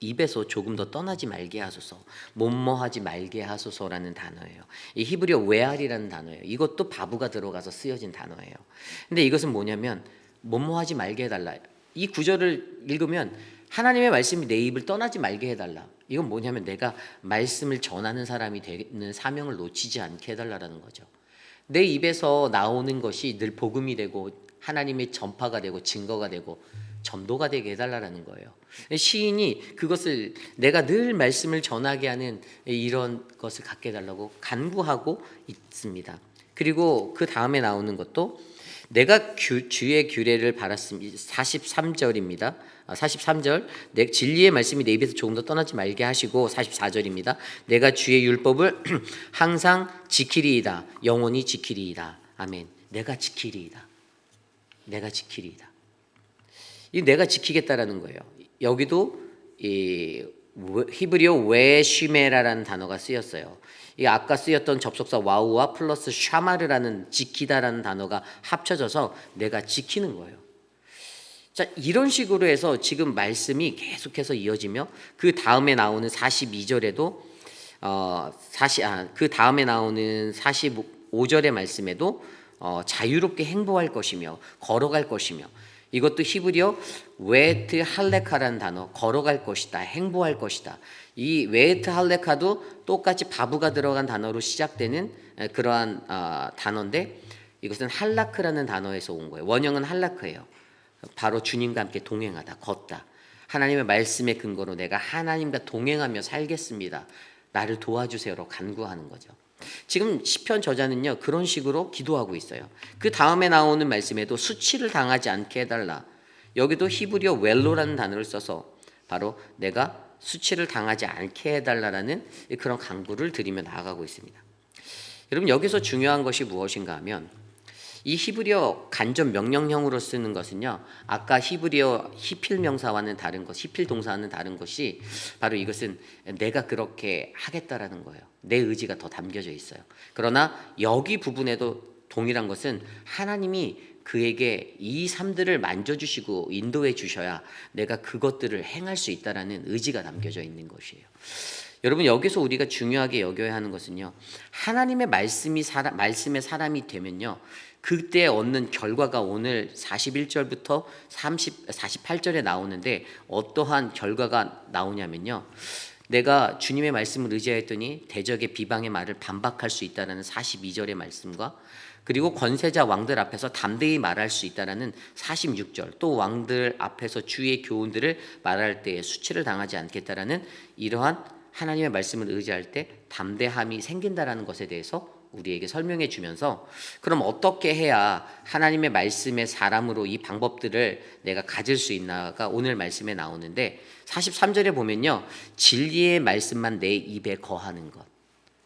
입에서 조금 더 떠나지 말게 하소서, 뭐뭐하지 말게 하소서라는 단어예요. 이 히브리어 웨알이라는 단어예요. 이것도 바부가 들어가서 쓰여진 단어예요. 근데 이것은 뭐냐면 뭐뭐하지 말게 해달라. 이 구절을 읽으면 하나님의 말씀이 내 입을 떠나지 말게 해달라. 이건 뭐냐면 내가 말씀을 전하는 사람이 되는 사명을 놓치지 않게 해달라는 거죠. 내 입에서 나오는 것이 늘 복음이 되고 하나님의 전파가 되고 증거가 되고 전도가 되게 해달라는 거예요. 시인이 그것을 내가 늘 말씀을 전하게 하는 이런 것을 갖게 해달라고 간구하고 있습니다. 그리고 그 다음에 나오는 것도 내가 주의 규례를 바랐습니다. 43절입니다. 43절 내 진리의 말씀이 내 입에서 조금 더 떠나지 말게 하시고, 44절입니다. 내가 주의 율법을 항상 지키리이다, 영원히 지키리이다. 아멘. 내가 지키리이다. 내가 지키리이다. 이 내가 지키겠다라는 거예요. 여기도 이 히브리어 웨시메라라는 단어가 쓰였어요. 이 아까 쓰였던 접속사 와우와 플러스 샤마르라는 지키다라는 단어가 합쳐져서 내가 지키는 거예요. 자, 이런 식으로 해서 지금 말씀이 계속해서 이어지며 그 다음에 나오는 42절에도 그 다음에 나오는 45절의 말씀에도 자유롭게 행보할 것이며 걸어갈 것이며, 이것도 히브리어 웨트 할레카라는 단어, 걸어갈 것이다, 행보할 것이다. 이 웨트 할레카도 똑같이 바브가 들어간 단어로 시작되는 그러한 단어인데, 이것은 할라크라는 단어에서 온 거예요. 원형은 할라크예요. 바로 주님과 함께 동행하다, 걷다. 하나님의 말씀의 근거로 내가 하나님과 동행하며 살겠습니다, 나를 도와주세요로 간구하는 거죠. 지금 시편 저자는요 그런 식으로 기도하고 있어요. 그 다음에 나오는 말씀에도 수치를 당하지 않게 해달라. 여기도 히브리어 웰로라는 단어를 써서 바로 내가 수치를 당하지 않게 해달라라는 그런 간구를 드리며 나아가고 있습니다. 여러분, 여기서 중요한 것이 무엇인가 하면, 이 히브리어 간접 명령형으로 쓰는 것은요, 아까 히브리어 히필 명사와는 다른 것, 히필 동사와는 다른 것이 바로 이것은 내가 그렇게 하겠다라는 거예요. 내 의지가 더 담겨져 있어요. 그러나 여기 부분에도 동일한 것은 하나님이 그에게 이 삶들을 만져주시고 인도해 주셔야 내가 그것들을 행할 수 있다라는 의지가 담겨져 있는 것이에요. 여러분, 여기서 우리가 중요하게 여겨야 하는 것은요, 하나님의 말씀의 사람이 되면요, 그때 얻는 결과가 오늘 41절부터 48절에 나오는데 어떠한 결과가 나오냐면요, 내가 주님의 말씀을 의지하였더니 대적의 비방의 말을 반박할 수 있다는 42절의 말씀과, 그리고 권세자 왕들 앞에서 담대히 말할 수 있다는 46절, 또 왕들 앞에서 주의 교훈들을 말할 때에 수치를 당하지 않겠다라는 이러한 하나님의 말씀을 의지할 때 담대함이 생긴다라는 것에 대해서 우리에게 설명해 주면서, 그럼 어떻게 해야 하나님의 말씀의 사람으로 이 방법들을 내가 가질 수 있나가 오늘 말씀에 나오는데, 43절에 보면요, 진리의 말씀만 내 입에 거하는 것,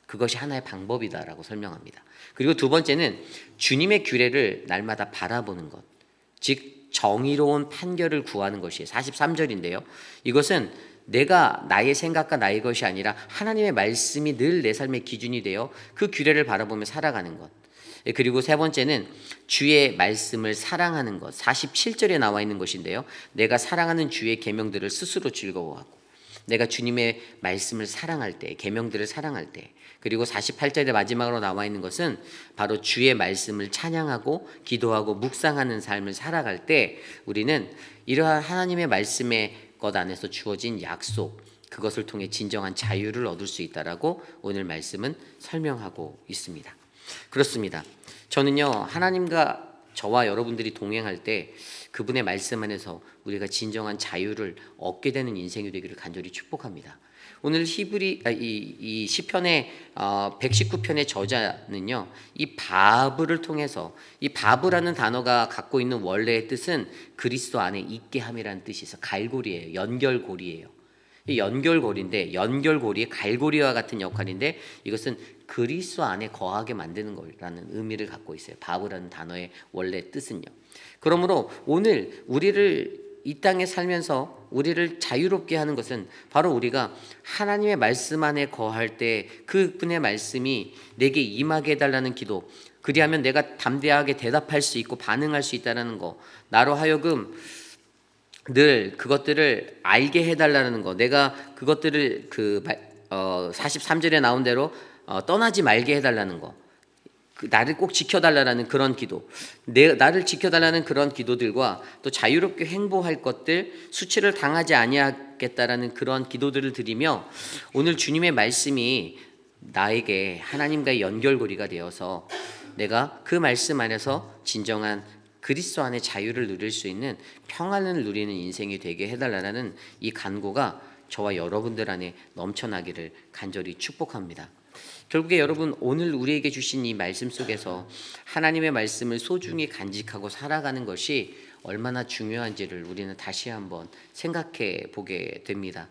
그것이 하나의 방법이다라고 설명합니다. 그리고 두 번째는 주님의 규례를 날마다 바라보는 것, 즉 정의로운 판결을 구하는 것이 43절인데요. 이것은 내가 나의 생각과 나의 것이 아니라 하나님의 말씀이 늘 내 삶의 기준이 되어 그 규례를 바라보며 살아가는 것. 그리고 세 번째는 주의 말씀을 사랑하는 것, 47절에 나와 있는 것인데요, 내가 사랑하는 주의 계명들을 스스로 즐거워하고, 내가 주님의 말씀을 사랑할 때, 계명들을 사랑할 때, 그리고 48절의 마지막으로 나와 있는 것은 바로 주의 말씀을 찬양하고 기도하고 묵상하는 삶을 살아갈 때 우리는 이러한 하나님의 말씀의 것 안에서 주어진 약속, 그것을 통해 진정한 자유를 얻을 수 있다라고 오늘 말씀은 설명하고 있습니다. 그렇습니다. 저는요, 하나님과 저와 여러분들이 동행할 때 그분의 말씀 안에서 우리가 진정한 자유를 얻게 되는 인생이 되기를 간절히 축복합니다. 오늘 이 시편의 119편의 저자는요, 이 바브를 통해서, 이 바브라는 단어가 갖고 있는 원래의 뜻은 그리스도 안에 있게 함이라는 뜻이 있어. 갈고리예요. 연결고리예요. 이 연결고리인데, 연결고리의 갈고리와 같은 역할인데, 이것은 그리스도 안에 거하게 만드는 거라는 의미를 갖고 있어요. 바브라는 단어의 원래 뜻은요. 그러므로 오늘 우리를 이 땅에 살면서 우리를 자유롭게 하는 것은 바로 우리가 하나님의 말씀 안에 거할 때 그분의 말씀이 내게 임하게 해달라는 기도, 그리하면 내가 담대하게 대답할 수 있고 반응할 수 있다는 거, 나로 하여금 늘 그것들을 알게 해달라는 거, 내가 그것들을 43절에 나온 대로 떠나지 말게 해달라는 거, 나를 꼭 지켜달라는 그런 기도, 나를 지켜달라는 그런 기도들과 또 자유롭게 행보할 것들, 수치를 당하지 아니하겠다라는 그런 기도들을 드리며, 오늘 주님의 말씀이 나에게 하나님과의 연결고리가 되어서 내가 그 말씀 안에서 진정한 그리스도 안에 자유를 누릴 수 있는 평안을 누리는 인생이 되게 해달라는 이 간구가 저와 여러분들 안에 넘쳐나기를 간절히 축복합니다. 결국에 여러분, 오늘 우리에게 주신 이 말씀 속에서 하나님의 말씀을 소중히 간직하고 살아가는 것이 얼마나 중요한지를 우리는 다시 한번 생각해 보게 됩니다.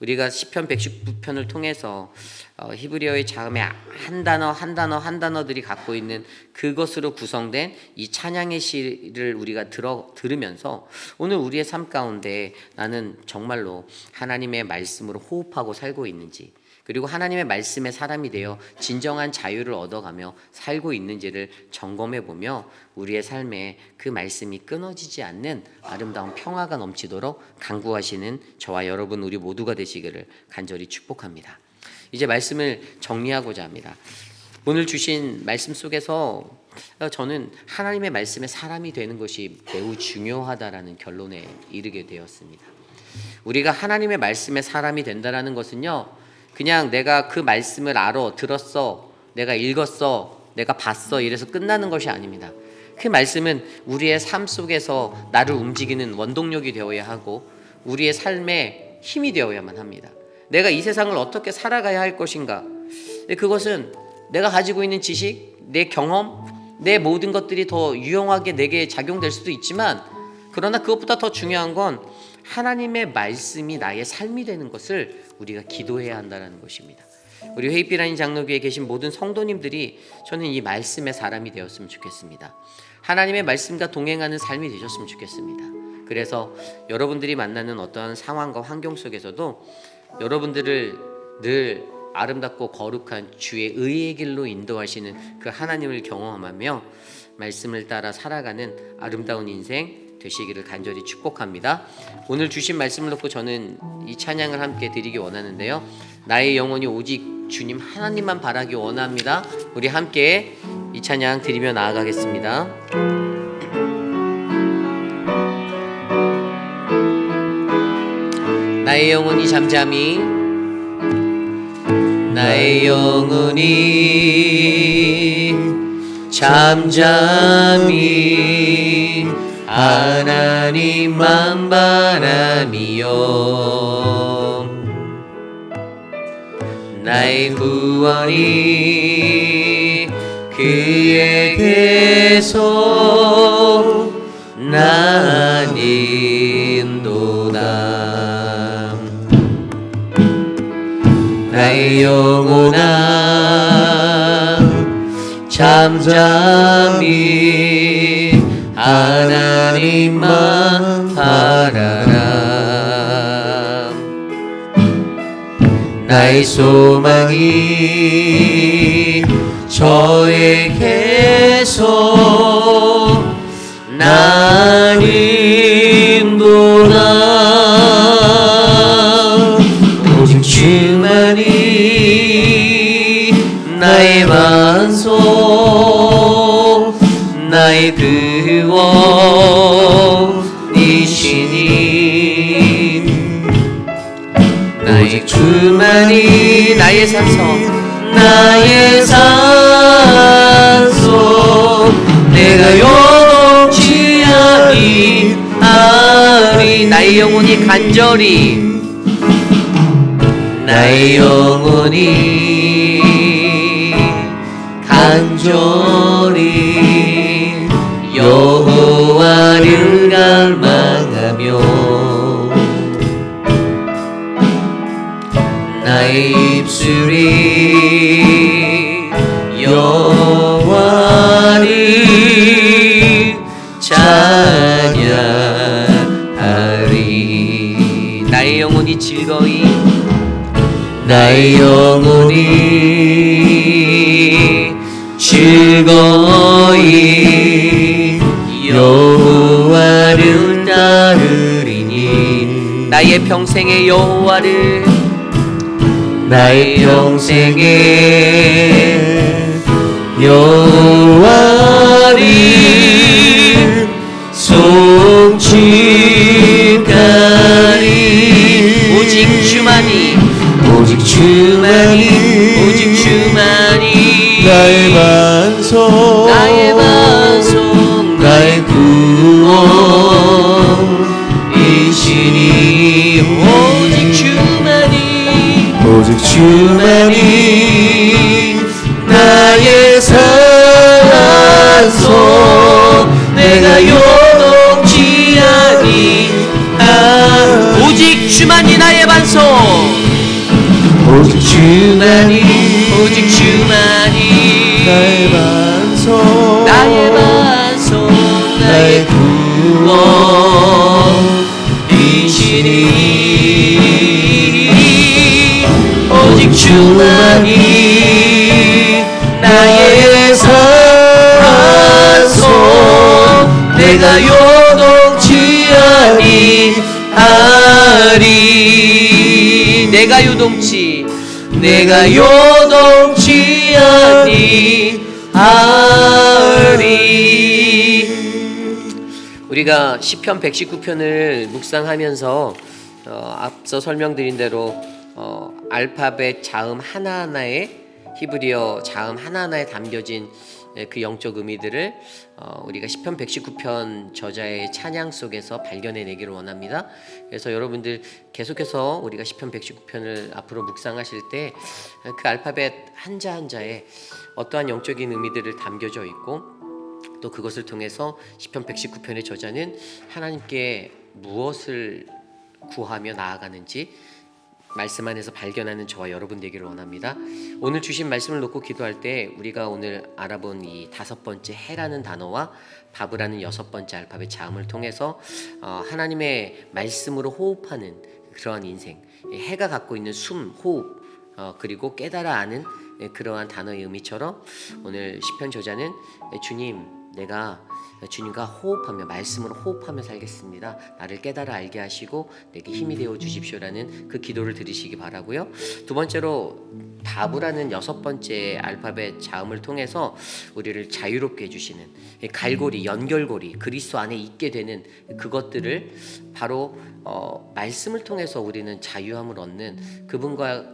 우리가 시편 119편을 통해서 히브리어의 자음의 한 단어들이 갖고 있는 그것으로 구성된 이 찬양의 시를 우리가 들으면서 오늘 우리의 삶 가운데 나는 정말로 하나님의 말씀으로 호흡하고 살고 있는지, 그리고 하나님의 말씀의 사람이 되어 진정한 자유를 얻어가며 살고 있는지를 점검해 보며 우리의 삶에 그 말씀이 끊어지지 않는 아름다운 평화가 넘치도록 간구하시는 저와 여러분 우리 모두가 되시기를 간절히 축복합니다. 이제 말씀을 정리하고자 합니다. 오늘 주신 말씀 속에서 저는 하나님의 말씀의 사람이 되는 것이 매우 중요하다라는 결론에 이르게 되었습니다. 우리가 하나님의 말씀의 사람이 된다라는 것은요, 그냥 내가 그 말씀을 들었어, 내가 읽었어, 내가 봤어 이래서 끝나는 것이 아닙니다. 그 말씀은 우리의 삶 속에서 나를 움직이는 원동력이 되어야 하고 우리의 삶의 힘이 되어야만 합니다. 내가 이 세상을 어떻게 살아가야 할 것인가, 그것은 내가 가지고 있는 지식, 내 경험, 내 모든 것들이 더 유용하게 내게 작용될 수도 있지만, 그러나 그것보다 더 중요한 건 하나님의 말씀이 나의 삶이 되는 것을 우리가 기도해야 한다는 것입니다. 우리 회의비라인 장로교에 계신 모든 성도님들이 저는 이 말씀의 사람이 되었으면 좋겠습니다. 하나님의 말씀과 동행하는 삶이 되셨으면 좋겠습니다. 그래서 여러분들이 만나는 어떠한 상황과 환경 속에서도 여러분들을 늘 아름답고 거룩한 주의 의의 길로 인도하시는 그 하나님을 경험하며 말씀을 따라 살아가는 아름다운 인생 되시기를 간절히 축복합니다. 오늘 주신 말씀을 놓고 저는 이 찬양을 함께 드리기 원하는데요, 나의 영혼이 오직 주님 하나님만 바라기 원합니다. 우리 함께 이 찬양 드리며 나아가겠습니다. 나의 영혼이 잠잠히, 나의 영혼이 잠잠히 하나님만 바라미요, 나의 구원이 그에게서 나는도다. 나의 영혼아 잠잠히 하나님만 바라라. 나의 소망이 저에게서 나는도다. 오직 주만이 나의 반석, 나의 구원이시니, 나의 주만이 나의 산성, 나의 산성, 내가 요동치 아니하리. 나의 영혼이 간절히, 나의 영혼이 간절히 여호와를 갈망하며, 나의 입술이 여호와를 찬양하리. 나의 영혼이 즐거이, 나의 영혼이 즐거이 여호와를 따르리니, 나의 평생의 여호와를, 나의 평생의 여호와를 송축하리. 오직 주만이, 오직 주만이, 오직 주만이 나의 반석, 나의 반석, 나의 구원이시니, 오직 주만이, 오직 주만이 나의 산소, 내가 요동치 아니하. 오직 주만이 나의 반석, 오직 주만이 오직 주만이 나의 반석 나의 반석 나의 나의 구원이시니 오직 주만이 나의 반석 내가 요동치 아니하리 내가 요동치 아니하리. 우리가 시편 119편을 묵상하면서 앞서 설명드린 대로 알파벳 자음 하나하나에 히브리어 자음 하나하나에 담겨진 그 영적 의미들을 우리가 시편 119편 저자의 찬양 속에서 발견해내기를 원합니다. 그래서 여러분들 계속해서 우리가 시편 119편을 앞으로 묵상하실 때 그 알파벳 한자 한자에 어떠한 영적인 의미들을 담겨져 있고 또 그것을 통해서 시편 119편의 저자는 하나님께 무엇을 구하며 나아가는지 말씀 안에서 발견하는 저와 여러분 되기를 원합니다. 오늘 주신 말씀을 놓고 기도할 때 우리가 오늘 알아본 이 5번째 해라는 단어와 바브라는 6번째 알파벳 자음을 통해서 하나님의 말씀으로 호흡하는 그러한 인생, 해가 갖고 있는 숨, 호흡, 그리고 깨달아 아는 그러한 단어의 의미처럼 오늘 시편 저자는 주님, 내가 주님과 호흡하며 말씀으로 호흡하며 살겠습니다. 나를 깨달아 알게 하시고 내게 힘이 되어 주십시오라는 그 기도를 드리시기 바라고요. 두 번째로 바브라는 6번째 알파벳 자음을 통해서 우리를 자유롭게 해주시는 갈고리, 연결고리, 그리스도 안에 있게 되는 그것들을 바로 말씀을 통해서 우리는 자유함을 얻는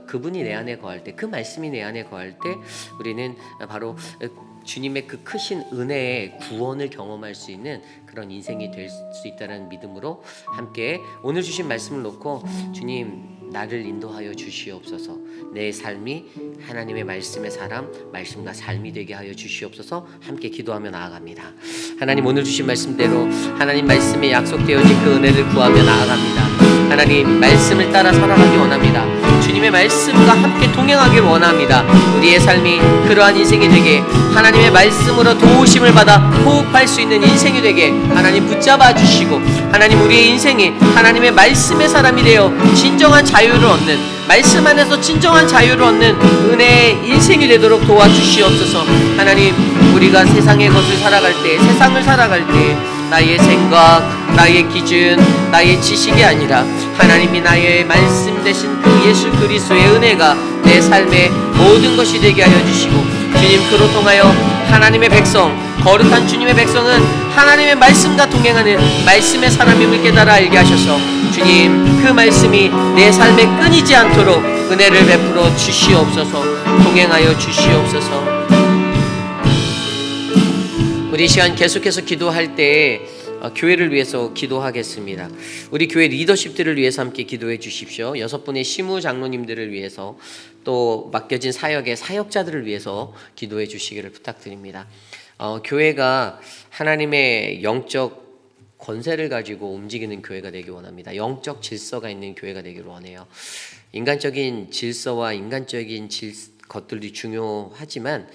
그분이 내 안에 거할 때, 그 말씀이 내 안에 거할 때 우리는 바로 주님의 그 크신 은혜의 구원을 경험할 수 있는 그런 인생이 될 수 있다는 믿음으로 함께 오늘 주신 말씀을 놓고 주님 나를 인도하여 주시옵소서. 내 삶이 하나님의 말씀의 사람, 말씀과 삶이 되게 하여 주시옵소서. 함께 기도하며 나아갑니다. 하나님 오늘 주신 말씀대로 하나님 말씀에 약속되어진 그 은혜를 구하며 나아갑니다. 하나님 말씀을 따라 살아가기 원합니다. 주님의 말씀과 함께 동행하길 원합니다. 우리의 삶이 그러한 인생이 되게 하나님의 말씀으로 도우심을 받아 호흡할 수 있는 인생이 되게 하나님 붙잡아 주시고 하나님 우리의 인생이 하나님의 말씀의 사람이 되어 진정한 자유를 얻는 말씀 안에서 진정한 자유를 얻는 은혜의 인생이 되도록 도와주시옵소서. 하나님 우리가 세상의 것을 살아갈 때 세상을 살아갈 때 나의 생각, 나의 기준, 나의 지식이 아니라 하나님이 나의 말씀 되신 그 예수 그리스도의 은혜가 내 삶의 모든 것이 되게 하여 주시고 주님 그로 통하여 하나님의 백성, 거룩한 주님의 백성은 하나님의 말씀과 동행하는 말씀의 사람임을 깨달아 알게 하셔서 주님 그 말씀이 내 삶에 끊이지 않도록 은혜를 베풀어 주시옵소서. 동행하여 주시옵소서. 우리 시간 계속해서 기도할 때 교회를 위해서 기도하겠습니다. 우리 교회 리더십들을 위해서 함께 기도해 주십시오. 6분의 시무 장로님들을 위해서 또 맡겨진 사역의 사역자들을 위해서 기도해 주시기를 부탁드립니다. 교회가 하나님의 영적 권세를 가지고 움직이는 교회가 되기 원합니다. 영적 질서가 있는 교회가 되기를 원해요. 인간적인 질서와 인간적인 것들이 중요하지만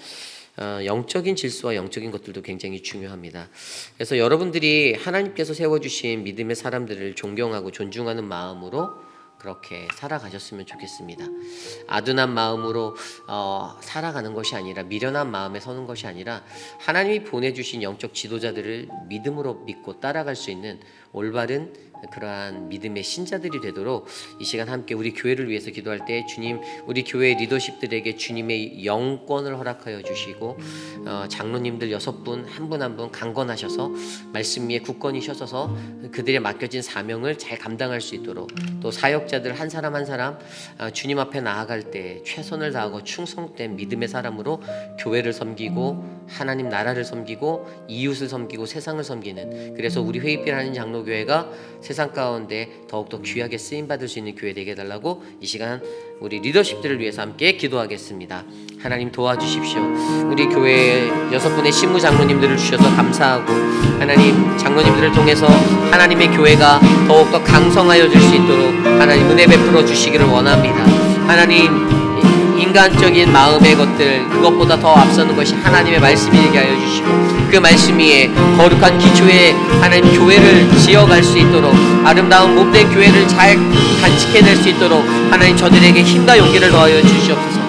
영적인 질서와 영적인 것들도 굉장히 중요합니다. 그래서 여러분들이 하나님께서 세워주신 믿음의 사람들을 존경하고 존중하는 마음으로 그렇게 살아가셨으면 좋겠습니다. 아둔한 마음으로 살아가는 것이 아니라 미련한 마음에 서는 것이 아니라 하나님이 보내주신 영적 지도자들을 믿음으로 믿고 따라갈 수 있는 올바른 그러한 믿음의 신자들이 되도록 이 시간 함께 우리 교회를 위해서 기도할 때 주님 우리 교회 리더십들에게 주님의 영권을 허락하여 주시고 장로님들 6분 한 분 한 분 강건하셔서 말씀 위에 굳건히 서셔서 그들의 맡겨진 사명을 잘 감당할 수 있도록 또 사역자들 한 사람 한 사람 주님 앞에 나아갈 때 최선을 다하고 충성된 믿음의 사람으로 교회를 섬기고 하나님 나라를 섬기고 이웃을 섬기고 세상을 섬기는 그래서 우리 회의필하는 장로교회가 세상 가운데 더욱더 귀하게 쓰임받을 수 있는 교회 되게 해달라고 이 시간 우리 리더십들을 위해서 함께 기도하겠습니다. 하나님 도와주십시오. 우리 교회 6분의 신무 장로님들을 주셔서 감사하고 하나님 장로님들을 통해서 하나님의 교회가 더욱더 강성하여질 수 있도록 하나님 은혜 베풀어 주시기를 원합니다. 하나님 인간적인 마음의 것들, 그것보다 더 앞서는 것이 하나님의 말씀이 되게 하여 주시고, 그 말씀 위에 거룩한 기초에 하나님 교회를 지어갈 수 있도록, 아름다운 몸된 교회를 잘 간직해낼 수 있도록 하나님 저들에게 힘과 용기를 더하여 주시옵소서.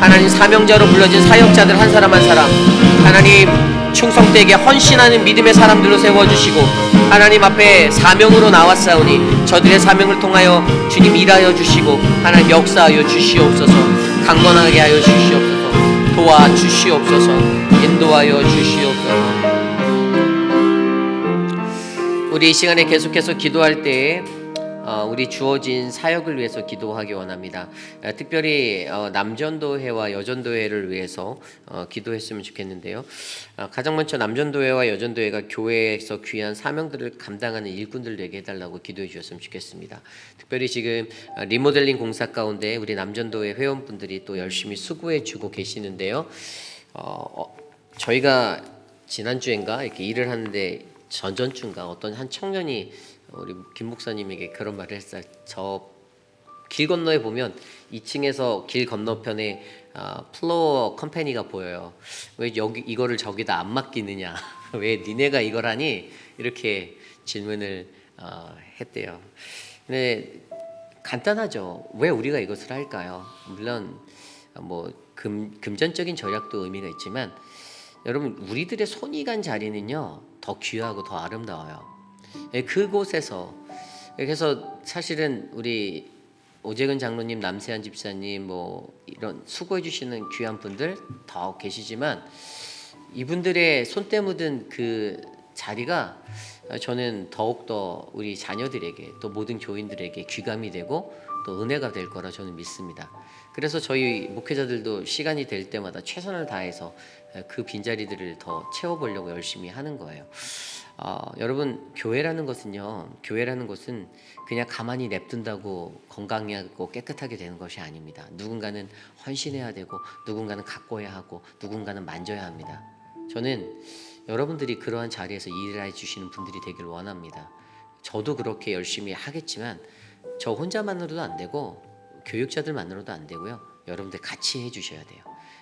하나님 사명자로 불러진 사역자들 한 사람 한 사람, 하나님 충성되게 헌신하는 믿음의 사람들로 세워주시고, 하나님 앞에 사명으로 나왔사오니 저들의 사명을 통하여 주님 일하여 주시고, 하나님 역사하여 주시옵소서. 강건하게 하여 주시옵소서. 도와주시옵소서. 인도하여 주시옵소서. 우리 이 시간에 계속해서 기도할 때에 우리 주어진 사역을 위해서 기도하기 원합니다. 특별히 남전도회와 여전도회를 위해서 기도했으면 좋겠는데요. 가장 먼저 남전도회와 여전도회가 교회에서 귀한 사명들을 감당하는 일꾼들 되게 해달라고 기도해 주셨으면 좋겠습니다. 특별히 지금 리모델링 공사 가운데 우리 남전도회 회원분들이 또 열심히 수고해 주고 계시는데요. 저희가 지난주인가 이렇게 일을 하는데 전전주인가 어떤 한 청년이 우리 김 목사님에게 그런 말을 했어요. 저 길 건너에 보면 2층에서 길 건너편에 플로어 컴퍼니가 보여요. 왜 여기 이거를 저기다 안 맡기느냐? 왜 니네가 이걸 하니? 이렇게 질문을 했대요. 근데 간단하죠. 왜 우리가 이것을 할까요? 물론 뭐 금전적인 절약도 의미가 있지만, 여러분 우리들의 손이 간 자리는요 더 귀하고 더 아름다워요. 그곳에서, 그래서 사실은 우리 오재근 장로님, 남세한 집사님, 뭐 이런 수고해 주시는 귀한 분들 더 계시지만, 이분들의 손때 묻은 그 자리가 저는 더욱더 우리 자녀들에게, 또 모든 교인들에게 귀감이 되고 또 은혜가 될 거라 저는 믿습니다. 그래서 저희 목회자들도 시간이 될 때마다 최선을 다해서 그 빈자리들을 더 채워보려고 열심히 하는 거예요. 여러분, 교회라는 것은 그냥 가만히 냅둔다고 건강하고 깨끗하게 되는 것이 아닙니다. 누군가는 헌신해야 되고, 누군가는 가꿔야 하고, 누군가는 만져야 합니다. 저는 여러분들이 그러한 자리에서 일을 해주시는 분들이 되길 원합니다. 저도 그렇게 열심히 하겠지만 저 혼자만으로도 안 되고 교육자들만으로도 안 되고요. 여러분들 같이 해주셔야 돼요.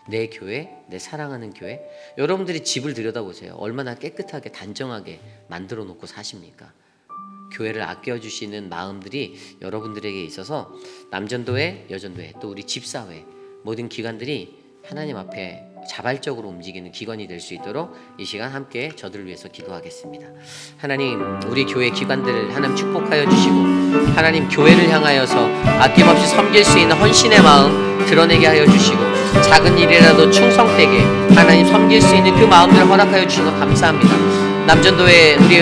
내 교회, 내 사랑하는 교회, 여러분들이 집을 들여다보세요. 얼마나 깨끗하게 단정하게 만들어 놓고 사십니까? 교회를 아껴주시는 마음들이 여러분들에게 있어서 남전도회, 여전도회, 또 우리 집사회 모든 기관들이 하나님 앞에 자발적으로 움직이는 기관이 될 수 있도록 이 시간 함께 저들을 위해서 기도하겠습니다. 하나님, 우리 교회 기관들 하나님 축복하여 주시고, 하나님 교회를 향하여서 아낌없이 섬길 수 있는 헌신의 마음 드러내게 하여 주시고, 작은 일이라도 충성되게 하나님 섬길 수 있는 그 마음들을 허락하여 주셔서 감사합니다. 남전도회 우리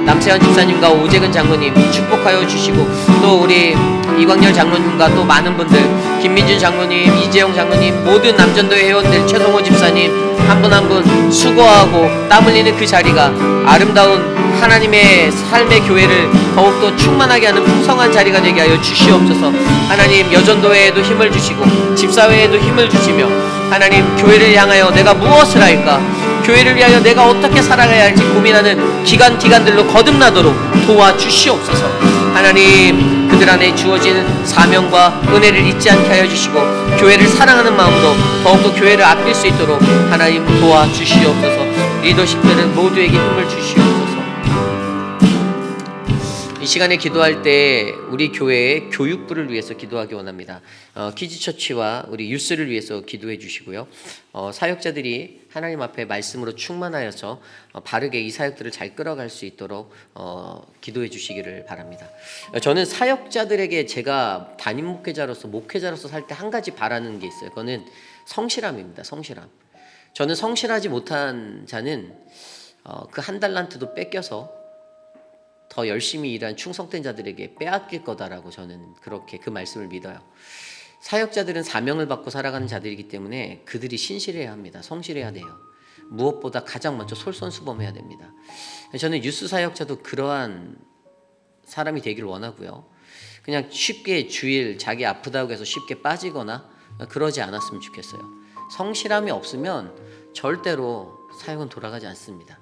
남세현 집사님과 오재근 장로님 축복하여 주시고, 또 우리 이광열 장로님과 또 많은 분들, 김민준 장로님, 이재용 장로님, 모든 남전도회 회원들, 최성호 집사님 한 분 한 분 수고하고 땀 흘리는 그 자리가 아름다운 하나님의 삶의 교회를 더욱더 충만하게 하는 풍성한 자리가 되게 하여 주시옵소서. 하나님, 여전도회에도 힘을 주시고 집사회에도 힘을 주시며, 하나님 교회를 향하여 내가 무엇을 할까, 교회를 위하여 내가 어떻게 살아가야 할지 고민하는 기관들로 거듭나도록 도와주시옵소서. 하나님, 그들 안에 주어지는 사명과 은혜를 잊지 않게 하여 주시고, 교회를 사랑하는 마음으로 더욱더 교회를 아낄 수 있도록 하나님 도와주시옵소서. 리더십들은 모두에게 힘을 주시옵소서. 이 시간에 기도할 때 우리 교회의 교육부를 위해서 기도하기 원합니다. 키즈처치와 우리 유스를 위해서 기도해 주시고요. 사역자들이 하나님 앞에 말씀으로 충만하여서 바르게 이 사역들을 잘 끌어갈 수 있도록 기도해 주시기를 바랍니다. 저는 사역자들에게 제가 담임 목회자로서 살 때 한 가지 바라는 게 있어요. 그거는 성실함입니다. 성실함. 저는 성실하지 못한 자는 그 한 달란트도 뺏겨서 더 열심히 일한 충성된 자들에게 빼앗길 거다라고 저는 그렇게 그 말씀을 믿어요. 사역자들은 사명을 받고 살아가는 자들이기 때문에 그들이 신실해야 합니다. 성실해야 돼요. 무엇보다 가장 먼저 솔선수범해야 됩니다. 저는 유스 사역자도 그러한 사람이 되기를 원하고요. 그냥 쉽게 주일 자기 아프다고 해서 쉽게 빠지거나 그러지 않았으면 좋겠어요. 성실함이 없으면 절대로 사역은 돌아가지 않습니다.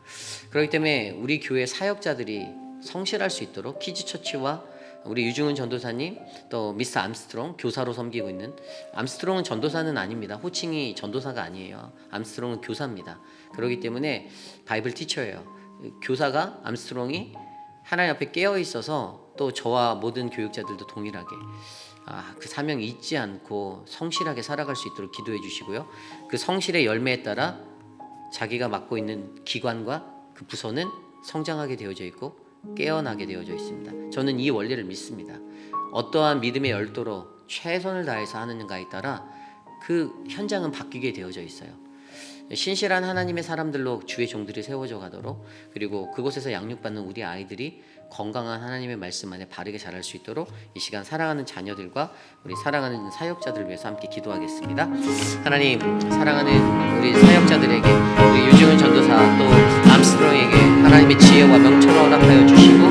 그렇기 때문에 우리 교회 사역자들이 성실할 수 있도록 키즈처치와 우리 유중은 전도사님, 또 미스터 암스트롱 교사로 섬기고 있는, 암스트롱은 전도사는 아닙니다. 호칭이 전도사가 아니에요. 암스트롱은 교사입니다. 그렇기 때문에 바이블 티처예요. 교사가, 암스트롱이 하나님 앞에 깨어 있어서 또 저와 모든 교육자들도 동일하게 그 사명 잊지 않고 성실하게 살아갈 수 있도록 기도해 주시고요. 그 성실의 열매에 따라 자기가 맡고 있는 기관과 그 부서는 성장하게 되어져 있고 깨어나게 되어져 있습니다. 저는 이 원리를 믿습니다. 어떠한 믿음의 열도로 최선을 다해서 하느냐에 따라 그 현장은 바뀌게 되어져 있어요. 신실한 하나님의 사람들로 주의 종들이 세워져 가도록, 그리고 그곳에서 양육받는 우리 아이들이 건강한 하나님의 말씀 안에 바르게 자랄 수 있도록 이 시간 사랑하는 자녀들과 우리 사랑하는 사역자들을 위해서 함께 기도하겠습니다. 하나님, 사랑하는 우리 사역자들에게, 우리 유중은 전도사 또 암스트롱에게 하나님의 지혜와 명철을 허락하여 주시고,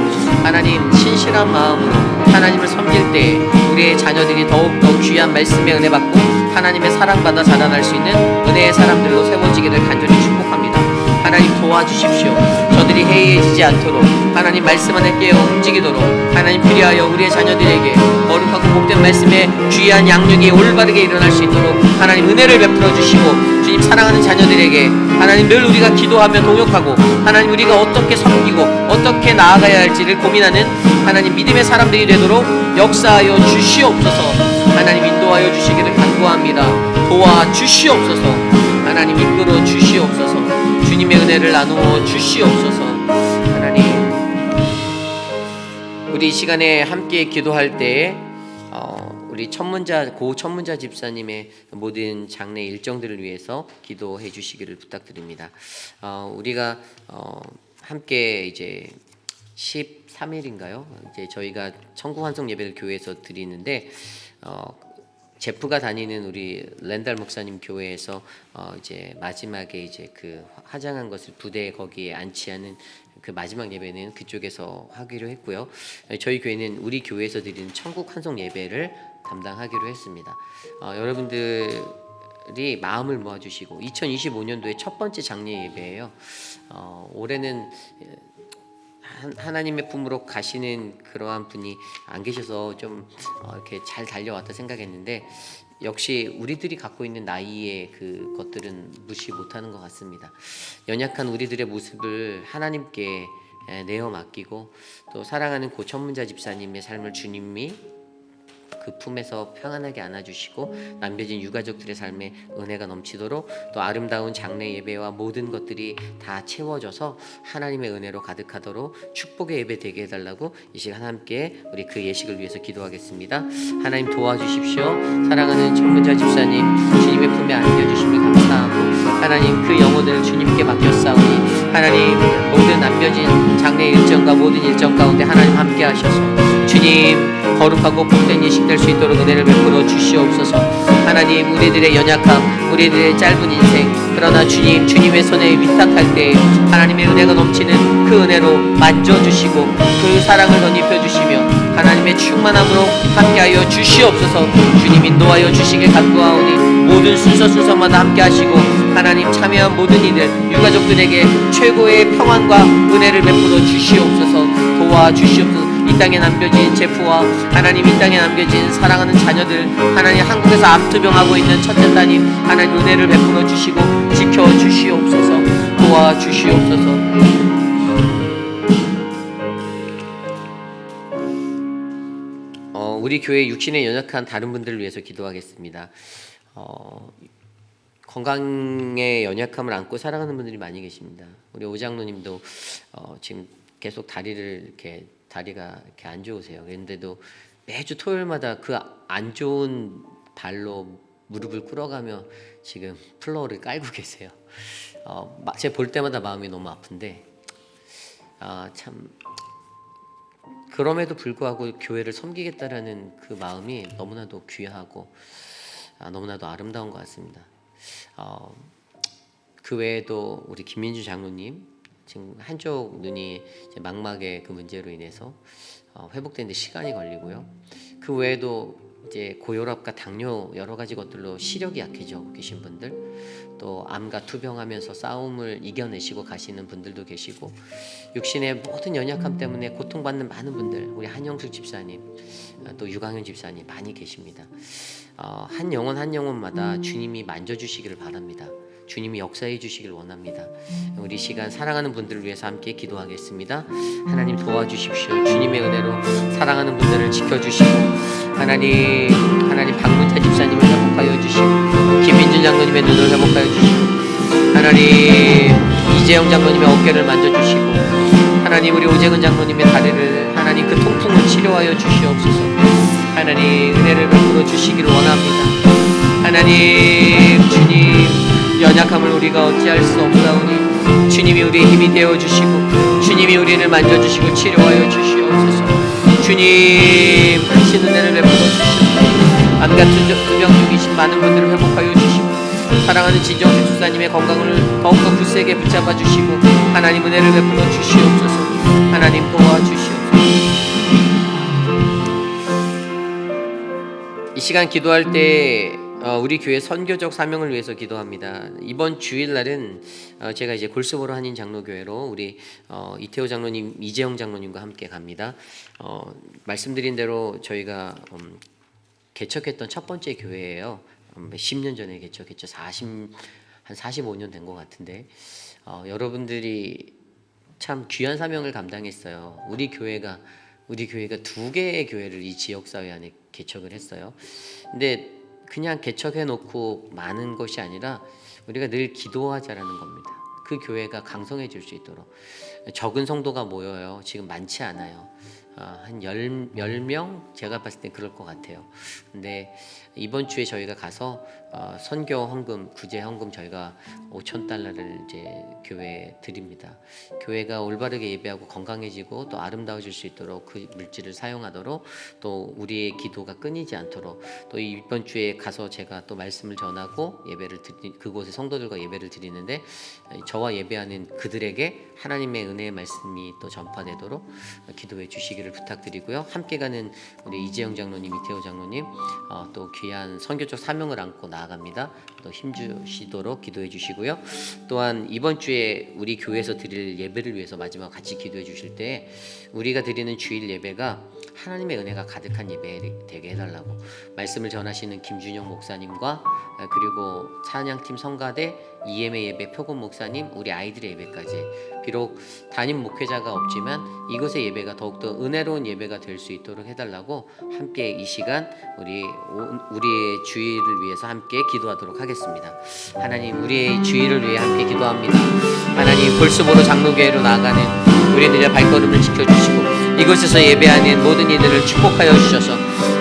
하나님 신실한 마음으로 하나님을 섬길 때 우리의 자녀들이 더욱더 귀한 말씀의 은혜 받고 하나님의 사랑받아 자라날 수 있는 은혜의 사람들로 세워지기를 간절히 축복합니다. 하나님 도와주십시오. 저들이 해이해지지 않도록 하나님 말씀 안에 깨어 움직이도록 하나님 그리하여 우리의 자녀들에게 거룩하고 복된 말씀의 귀한 양육이 올바르게 일어날 수 있도록 하나님 은혜를 베풀어 주시고, 주님 사랑하는 자녀들에게 하나님 늘 우리가 기도하며 동역하고 하나님 우리가 어떻게 섬기고 어떻게 나아가야 할지를 고민하는 하나님 믿음의 사람들이 되도록 역사하여 주시옵소서. 하나님 인도하여 주시기를 간구합니다. 도와주시옵소서. 하나님 이끌어 주시옵소서. 주님의 은혜를 나누어 주시옵소서. 하나님, 우리 이 시간에 함께 기도할 때에 우리 고 천문자 집사님의 모든 장례 일정들을 위해서 기도해 주시기를 부탁드립니다. 우리가 함께 이제 13일인가요? 이제 저희가 천국 환송 예배를 교회에서 드리는데, 제프가 다니는 우리 랜달 목사님 교회에서 이제 마지막에 이제 그 화장한 것을 부대에 거기에 안치하는 그 마지막 예배는 그쪽에서 하기로 했고요. 저희 교회는 우리 교회에서 드리는 천국 환송 예배를 담당하기로 했습니다. 여러분들이 마음을 모아주시고 2025년도에 첫 번째 장례 예배예요. 올해는 하나님의 품으로 가시는 그러한 분이 안 계셔서 좀 이렇게 잘 달려왔다 생각했는데, 역시 우리들이 갖고 있는 나이의 그 것들은 무시 못하는 것 같습니다. 연약한 우리들의 모습을 하나님께 내어 맡기고, 또 사랑하는 고 천문자 집사님의 삶을 주님이 그 품에서 평안하게 안아주시고 남겨진 유가족들의 삶에 은혜가 넘치도록, 또 아름다운 장례 예배와 모든 것들이 다 채워져서 하나님의 은혜로 가득하도록 축복의 예배 되게 해달라고 이 시간 함께 우리 그 예식을 위해서 기도하겠습니다. 하나님 도와주십시오. 사랑하는 천문자 집사님 주님의 품에 안겨주심을 감사하고, 하나님 그 영혼을 주님께 맡겼사오니 하나님 모든 남겨진 장례 일정과 모든 일정 가운데 하나님 함께 하셔서 주님 거룩하고 복된 예식 될 수 있도록 은혜를 베풀어 주시옵소서. 하나님 우리들의 연약함, 우리들의 짧은 인생, 그러나 주님의 손에 위탁할 때 하나님의 은혜가 넘치는 그 은혜로 만져주시고 그 사랑을 덧입혀 주시며 하나님의 충만함으로 함께하여 주시옵소서. 주님 인도하여 주시길 간구하오니 모든 순서마다 함께 하시고 하나님 참여한 모든 이들 유가족들에게 최고의 평안과 은혜를 베풀어 주시옵소서. 도와주시옵소서. 이 땅에 남겨진 제프와 하나님 이 땅에 남겨진 사랑하는 자녀들, 하나님 한국에서 암투병하고 있는 첫째 따님 하나님 은혜를 베풀어 주시고 지켜 주시옵소서. 도와주시옵소서. 우리 교회 육신에 연약한 다른 분들을 위해서 기도하겠습니다. 건강에 연약함을 안고 살아가는 분들이 많이 계십니다. 우리 오장로님도 지금 계속 다리가 이렇게 안 좋으세요. 그런데도 매주 토요일마다 그 안 좋은 발로 무릎을 꿇어가며 지금 플로어를 깔고 계세요. 제가 볼 때마다 마음이 너무 아픈데, 참 그럼에도 불구하고 교회를 섬기겠다라는 그 마음이 너무나도 귀하고 너무나도 아름다운 것 같습니다. 그 외에도 우리 김민주 장로님 지금 한쪽 눈이 망막의 그 문제로 인해서 회복되는데 시간이 걸리고요. 그 외에도 이제 고혈압과 당뇨 여러 가지 것들로 시력이 약해져 계신 분들, 또 암과 투병하면서 싸움을 이겨내시고 가시는 분들도 계시고, 육신의 모든 연약함 때문에 고통받는 많은 분들, 우리 한영숙 집사님, 또 유강현 집사님 많이 계십니다. 한 영혼 한 영혼마다 주님이 만져주시기를 바랍니다. 주님이 역사해 주시길 원합니다. 우리 시간 사랑하는 분들을 위해서 함께 기도하겠습니다. 하나님 도와주십시오. 주님의 은혜로 사랑하는 분들을 지켜주시고, 하나님 박문태 집사님을 회복하여 주시고, 김민준 장로님의 눈을 회복하여 주시고, 하나님 이재영 장로님의 어깨를 만져주시고, 하나님 우리 오재근 장로님의 다리를 하나님 그 통풍을 치료하여 주시옵소서. 하나님 은혜를 베풀어 주시기를 원합니다. 하나님 주님 연약함을 우리가 어찌할 수 없사오니 주님이 우리의 힘이 되어주시고, 주님이 우리를 만져주시고 치료하여 주시옵소서. 주님 하신 은혜를 베풀어 주시옵소서. 암같은 투병 중이신 많은 분들을 회복하여 주시고, 사랑하는 진정수 집사님의 건강을 더욱더 굳세게 붙잡아 주시고, 하나님 은혜를 베풀어 주시옵소서. 하나님 도와주시옵소서. 이 시간 기도할 때 우리 교회 선교적 사명을 위해서 기도합니다. 이번 주일날은 제가 이제 골수보로 한인 장로교회로 우리 이태호 장로님, 이재영 장로님과 함께 갑니다. 말씀드린 대로 저희가 개척했던 첫 번째 교회예요. 10년 전에 개척했죠. 한 45년 된 것 같은데, 여러분들이 참 귀한 사명을 감당했어요. 우리 교회가 2개의 교회를 이 지역사회 안에 개척을 했어요. 근데 그냥 개척해 놓고 많은 것이 아니라 우리가 늘 기도하자라는 겁니다. 그 교회가 강성해질 수 있도록. 적은 성도가 모여요. 지금 많지 않아요. 한 10명? 제가 봤을 땐 그럴 것 같아요. 근데 이번 주에 저희가 가서 선교 헌금, 구제 헌금 저희가 $5,000를 이제 교회에 드립니다. 교회가 올바르게 예배하고 건강해지고 또 아름다워질 수 있도록 그 물질을 사용하도록, 또 우리의 기도가 끊이지 않도록, 또 이번 주에 가서 제가 또 말씀을 전하고 그곳의 성도들과 예배를 드리는데, 저와 예배하는 그들에게 하나님의 은혜의 말씀이 또 전파되도록 기도해 주시기를 부탁드리고요. 함께 가는 우리 이재영 장로님, 이태호 장로님, 또 귀한 선교적 사명을 안고 나아갑니다. 또 힘주시도록 기도해 주시고요. 또한 이번 주에 우리 교회에서 드릴 예배를 위해서 마지막 같이 기도해 주실 때, 우리가 드리는 주일 예배가 하나님의 은혜가 가득한 예배 되게 해달라고 말씀을 전하시는 김준영 목사님과, 그리고 찬양팀 성가대, EM의 예배 표곤 목사님, 우리 아이들의 예배까지, 비록 담임 목회자가 없지만 이곳의 예배가 더욱더 은혜로운 예배가 될 수 있도록 해달라고 함께 이 시간 우리의 주일을 위해서 함께 기도하도록 하겠습니다. 하나님 우리의 주일을 위해 함께 기도합니다. 하나님 골수보로 장로교회로 나아가는 우리들의 발걸음을 지켜주시고, 이곳에서 예배하는 모든 이들을 축복하여 주셔서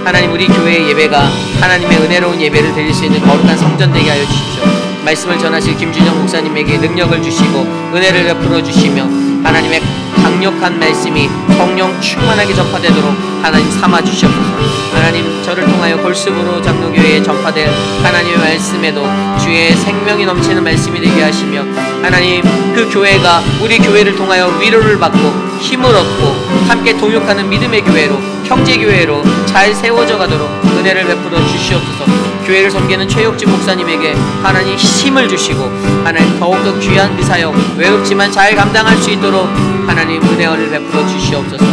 하나님 우리 교회의 예배가 하나님의 은혜로운 예배를 드릴 수 있는 거룩한 성전 되게 하여 주십시오. 말씀을 전하실 김준영 목사님에게 능력을 주시고 은혜를 베풀어 주시며, 하나님의 강력한 말씀이 성령 충만하게 전파되도록 하나님 삼아 주시옵소서. 하나님 저를 통하여 골수보로 장로교회에 전파될 하나님의 말씀에도 주의 생명이 넘치는 말씀이 되게 하시며, 하나님 그 교회가 우리 교회를 통하여 위로를 받고 힘을 얻고 함께 동역하는 믿음의 교회로, 형제교회로 잘 세워져 가도록 은혜를 베풀어 주시옵소서. 교회를 섬기는 최혁진 목사님에게 하나님 힘을 주시고, 하나님 더욱더 귀한 그 사역 외롭지만 잘 감당할 수 있도록 하나님 은혜를 베풀어 주시옵소서.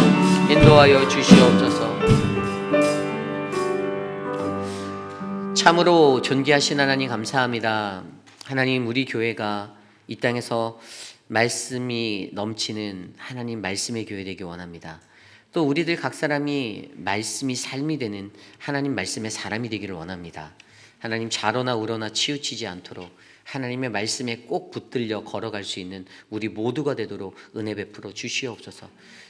인도하여 주시옵소서. 참으로 존귀하신 하나님 감사합니다. 하나님 우리 교회가 이 땅에서 말씀이 넘치는 하나님 말씀의 교회 되기 원합니다. 또 우리들 각 사람이 말씀이 삶이 되는 하나님 말씀의 사람이 되기를 원합니다. 하나님 좌로나 우로나 치우치지 않도록 하나님의 말씀에 꼭 붙들려 걸어갈 수 있는 우리 모두가 되도록 은혜 베풀어 주시옵소서.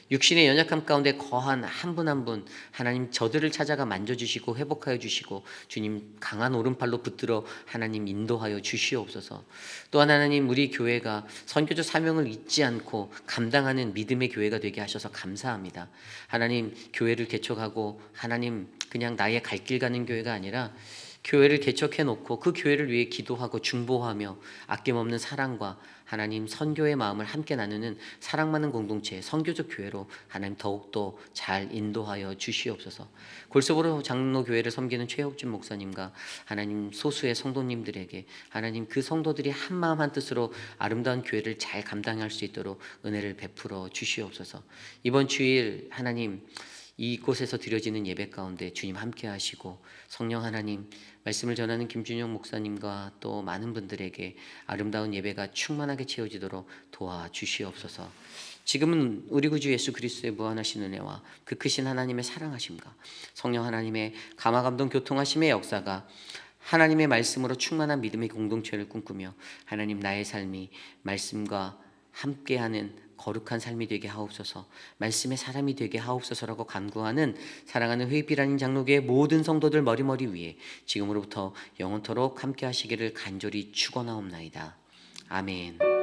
육신의 연약함 가운데 거한 한 분 한 분 하나님 저들을 찾아가 만져주시고 회복하여 주시고, 주님 강한 오른팔로 붙들어 하나님 인도하여 주시옵소서. 또한 하나님 우리 교회가 선교적 사명을 잊지 않고 감당하는 믿음의 교회가 되게 하셔서 감사합니다. 하나님 교회를 개척하고 하나님 그냥 나의 갈 길 가는 교회가 아니라 교회를 개척해 놓고 그 교회를 위해 기도하고 중보하며 아낌없는 사랑과 하나님 선교의 마음을 함께 나누는 사랑 많은 공동체 선교적 교회로 하나님 더욱더 잘 인도하여 주시옵소서. 골소보로 장로 교회를 섬기는 최혁준 목사님과 하나님 소수의 성도님들에게 하나님 그 성도들이 한 마음 한 뜻으로 아름다운 교회를 잘 감당할 수 있도록 은혜를 베풀어 주시옵소서. 이번 주일 하나님 이곳에서 드려지는 예배 가운데 주님 함께 하시고 성령 하나님 말씀을 전하는 김준영 목사님과 또 많은 분들에게 아름다운 예배가 충만하게 채워지도록 도와주시옵소서. 지금은 우리 구주 예수 그리스도의 무한하신 은혜와 그 크신 하나님의 사랑하심과 성령 하나님의 감화감동 교통하심의 역사가 하나님의 말씀으로 충만한 믿음의 공동체를 꿈꾸며 하나님 나의 삶이 말씀과 함께하는 거룩한 삶이 되게 하옵소서. 말씀의 사람이 되게 하옵소서라고 간구하는 사랑하는 회의비라는 장로교의 모든 성도들 머리머리 위에 지금으로부터 영원토록 함께 하시기를 간절히 축원하옵나이다. 아멘.